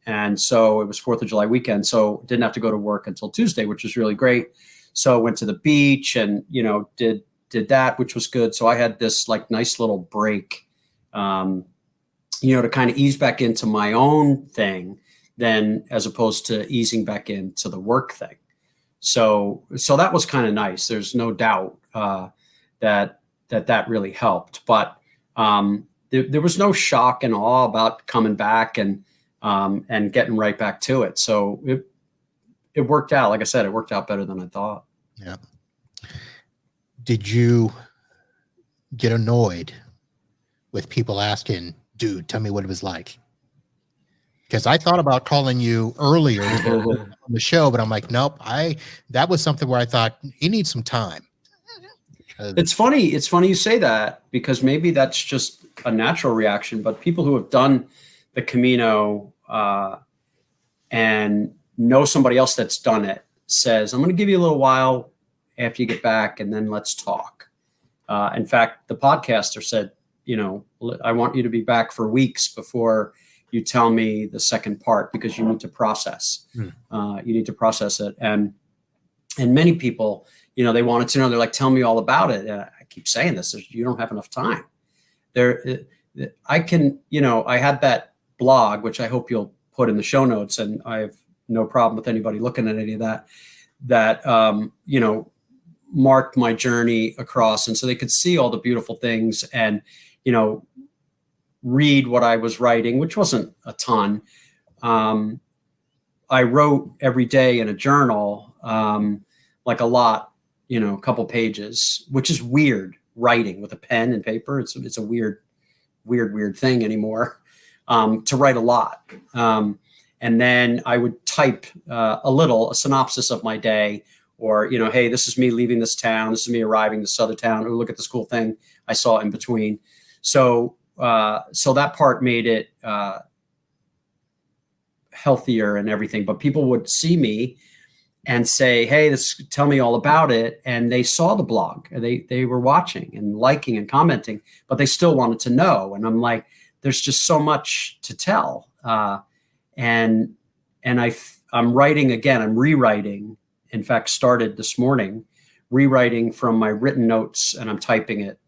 [SPEAKER 2] And so it was 4th of July weekend, so didn't have to go to work until Tuesday, which was really great. So went to the beach and, did that, which was good. So I had this like nice little break, to kind of ease back into my own thing, then as opposed to easing back into the work thing. So that was kind of nice. There's no doubt that really helped. But there was no shock and awe about coming back and getting right back to it. So it worked out. Like I said, it worked out better than I thought.
[SPEAKER 1] Yeah. Did you get annoyed with people asking, dude, tell me what it was like? Because I thought about calling you earlier on the show, but I'm like, nope. That was something where I thought he needs some time.
[SPEAKER 2] It's funny you say that, because maybe that's just a natural reaction, but people who have done the Camino and know somebody else that's done it says, I'm going to give you a little while after you get back, and then let's talk. In fact, the podcaster said, I want you to be back for weeks before you tell me the second part, because you need to process. You need to process it. And many people, they wanted to know, they're like, tell me all about it. And I keep saying this, you don't have enough time. I had that blog, which I hope you'll put in the show notes, and I have no problem with anybody looking at any of that marked my journey across. And so they could see all the beautiful things and, read what I was writing, which wasn't a ton. I wrote every day in a journal, like a lot, a couple pages, which is weird, writing with a pen and paper. It's a weird thing anymore, to write a lot. And then I would type a synopsis of my day, or, hey, this is me leaving this town. This is me arriving in this other town. Oh, look at this cool thing I saw in between. So that part made it healthier and everything. But people would see me and say, hey, tell me all about it. And they saw the blog. They were watching and liking and commenting, but they still wanted to know. And I'm like, there's just so much to tell. And I'm writing again. I'm rewriting. In fact, started this morning rewriting from my written notes, and I'm typing it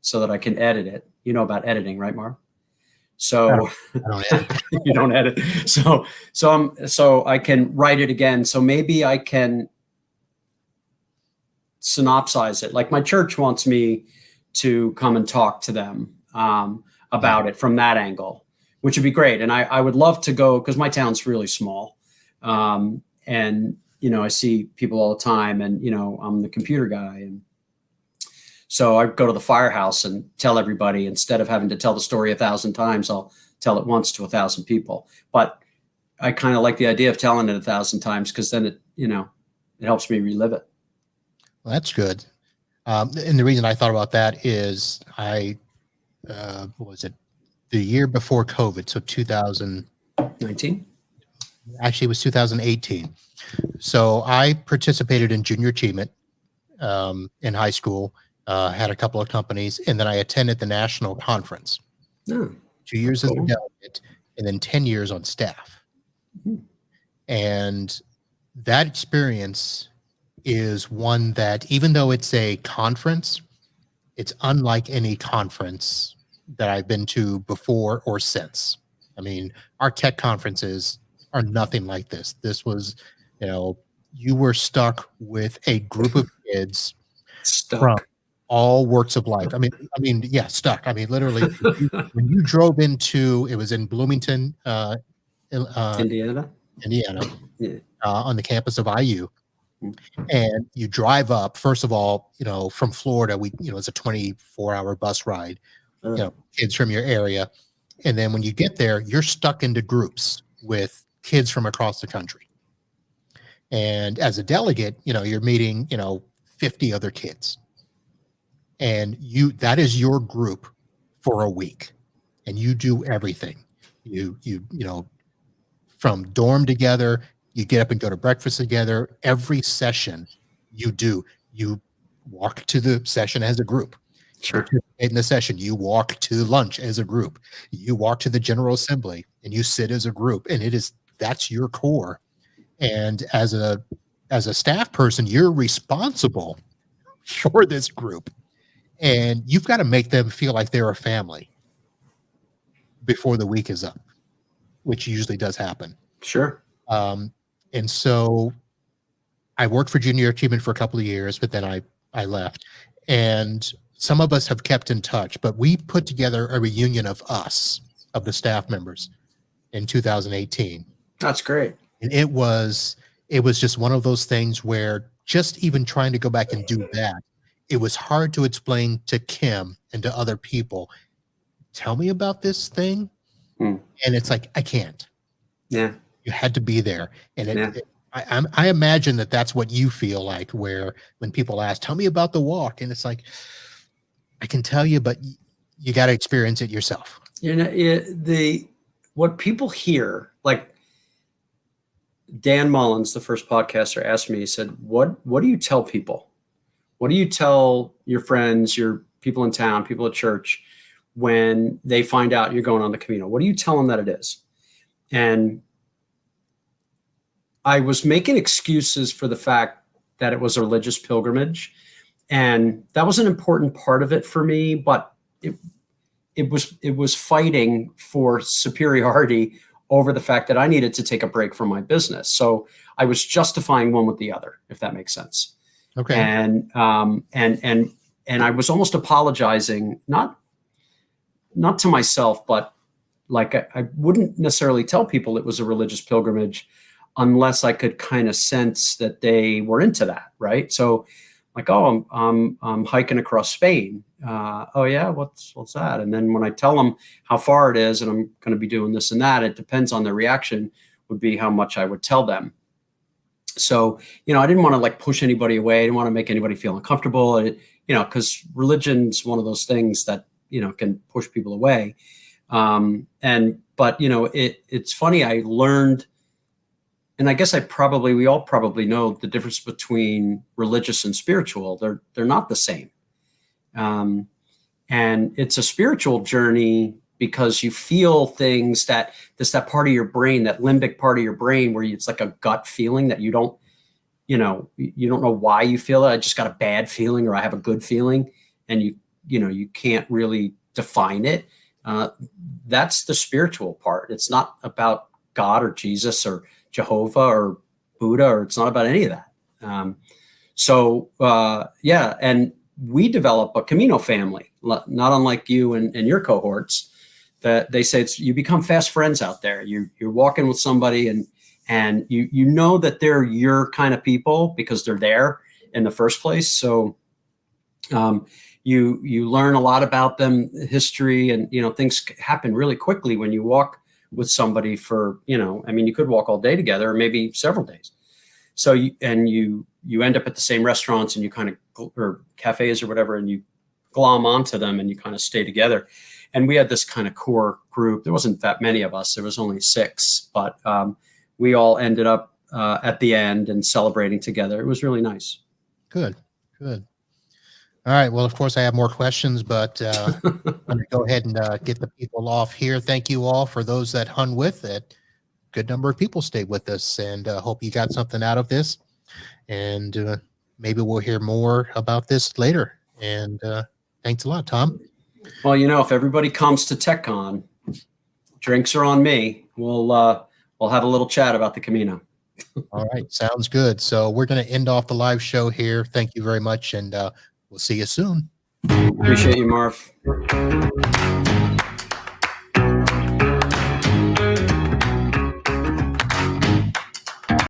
[SPEAKER 2] so that I can edit it. You know about editing, right, Mark? So
[SPEAKER 1] I don't edit.
[SPEAKER 2] You don't edit. So I can write it again. So maybe I can synopsize it. Like my church wants me to come and talk to them about it from that angle, which would be great. And I would love to go, because my town's really small. And, I see people all the time, and, I'm the computer guy. And so I go to the firehouse and tell everybody, instead of having to tell the story 1,000 times, I'll tell it once to 1,000 people. But I kind of like the idea of telling it 1,000 times, because then it helps me relive it.
[SPEAKER 1] Well, that's good. And the reason I thought about that is what was it? The year before COVID. So
[SPEAKER 2] 2019.
[SPEAKER 1] Actually, it was 2018. So I participated in junior achievement in high school. had a couple of companies, and then I attended the national conference.
[SPEAKER 2] Oh,
[SPEAKER 1] 2 years as a
[SPEAKER 2] cool.
[SPEAKER 1] delegate, and then 10 years on staff.
[SPEAKER 2] Mhm.
[SPEAKER 1] And that experience is one that, even though it's a conference, it's unlike any conference that I've been to before or since. I mean, our tech conferences are nothing like this. This was, you were stuck with a group of kids from
[SPEAKER 2] Stuck.
[SPEAKER 1] all works of life. Yeah, stuck. I mean, literally, when you drove into, it was in Bloomington,
[SPEAKER 2] Indiana.
[SPEAKER 1] Indiana,
[SPEAKER 2] Yeah.
[SPEAKER 1] on the campus of IU.
[SPEAKER 2] Mm.
[SPEAKER 1] And you drive up, first of all, from Florida, it's a 24-hour bus ride, kids from your area. And then when you get there, you're stuck into groups with kids from across the country. And as a delegate, you're meeting, 50 other kids. And that is your group for a week. And you do everything. You from dorm together, you get up and go to breakfast together. Every session you walk to the session as a group.
[SPEAKER 2] Sure.
[SPEAKER 1] Participate in the session. You walk to lunch as a group. You walk to the general assembly and you sit as a group. And that's your core. And as a staff person, you're responsible for this group. And you've got to make them feel like they're a family before the week is up, which usually does happen.
[SPEAKER 2] Sure.
[SPEAKER 1] And so I worked for Junior Achievement for a couple of years, but then I left. And some of us have kept in touch, but we put together a reunion of the staff members in 2018.
[SPEAKER 2] That's great.
[SPEAKER 1] And it was just one of those things where just even trying to go back and do that, it was hard to explain to Kim and to other people, tell me about this thing. And it's like, I can't.
[SPEAKER 2] Yeah.
[SPEAKER 1] You had to be there. And I imagine that's what you feel like, where when people ask, tell me about the walk. And it's like, I can tell you, but you got to experience it yourself.
[SPEAKER 2] What people hear, like Dan Mullins, the first podcaster, asked me, he said, what do you tell people? What do you tell your friends, your people in town, people at church, when they find out you're going on the Camino? What do you tell them that it is? And I was making excuses for the fact that it was a religious pilgrimage. And that was an important part of it for me, but it was fighting for superiority over the fact that I needed to take a break from my business. So I was justifying one with the other, if that makes sense.
[SPEAKER 1] Okay.
[SPEAKER 2] And I was almost apologizing, not to myself, but like I wouldn't necessarily tell people it was a religious pilgrimage unless I could kind of sense that they were into that, right? So like, oh, I'm hiking across Spain. Oh yeah, what's that? And then when I tell them how far it is and I'm going to be doing this and that, it depends on their reaction, would be how much I would tell them. So, I didn't want to like push anybody away. I didn't want to make anybody feel uncomfortable, because religion's one of those things that, can push people away. But it's funny. I learned, and I guess we all probably know the difference between religious and spiritual. They're not the same. And it's a spiritual journey because you feel things that part of your brain, that limbic part of your brain, where it's like a gut feeling that you don't know why you feel it. I just got a bad feeling, or I have a good feeling, and you can't really define it. That's the spiritual part. It's not about God or Jesus or Jehovah or Buddha, or it's not about any of that. And we develop a Camino family, not unlike you and your cohorts, that they say you become fast friends out there. You're walking with somebody and you know that they're your kind of people because they're there in the first place. So you learn a lot about them, history, and things happen really quickly when you walk with somebody for you could walk all day together or maybe several days. So you end up at the same restaurants and you kind of, or cafes or whatever, and you glom onto them and you kind of stay together. And we had this kind of core group. There wasn't that many of us. There was only 6, but we all ended up at the end and celebrating together. It was really nice.
[SPEAKER 1] Good. All right. Well, of course, I have more questions, but I'm going to go ahead and get the people off here. Thank you all for those that hung with it. Good number of people stayed with us, and hope you got something out of this. And maybe we'll hear more about this later. And thanks a lot, Tom.
[SPEAKER 2] Well, if everybody comes to TechCon, drinks are on me. We'll have a little chat about the Camino.
[SPEAKER 1] All right. Sounds good. So we're going to end off the live show here. Thank you very much, and we'll see you soon.
[SPEAKER 2] Appreciate you, Marv.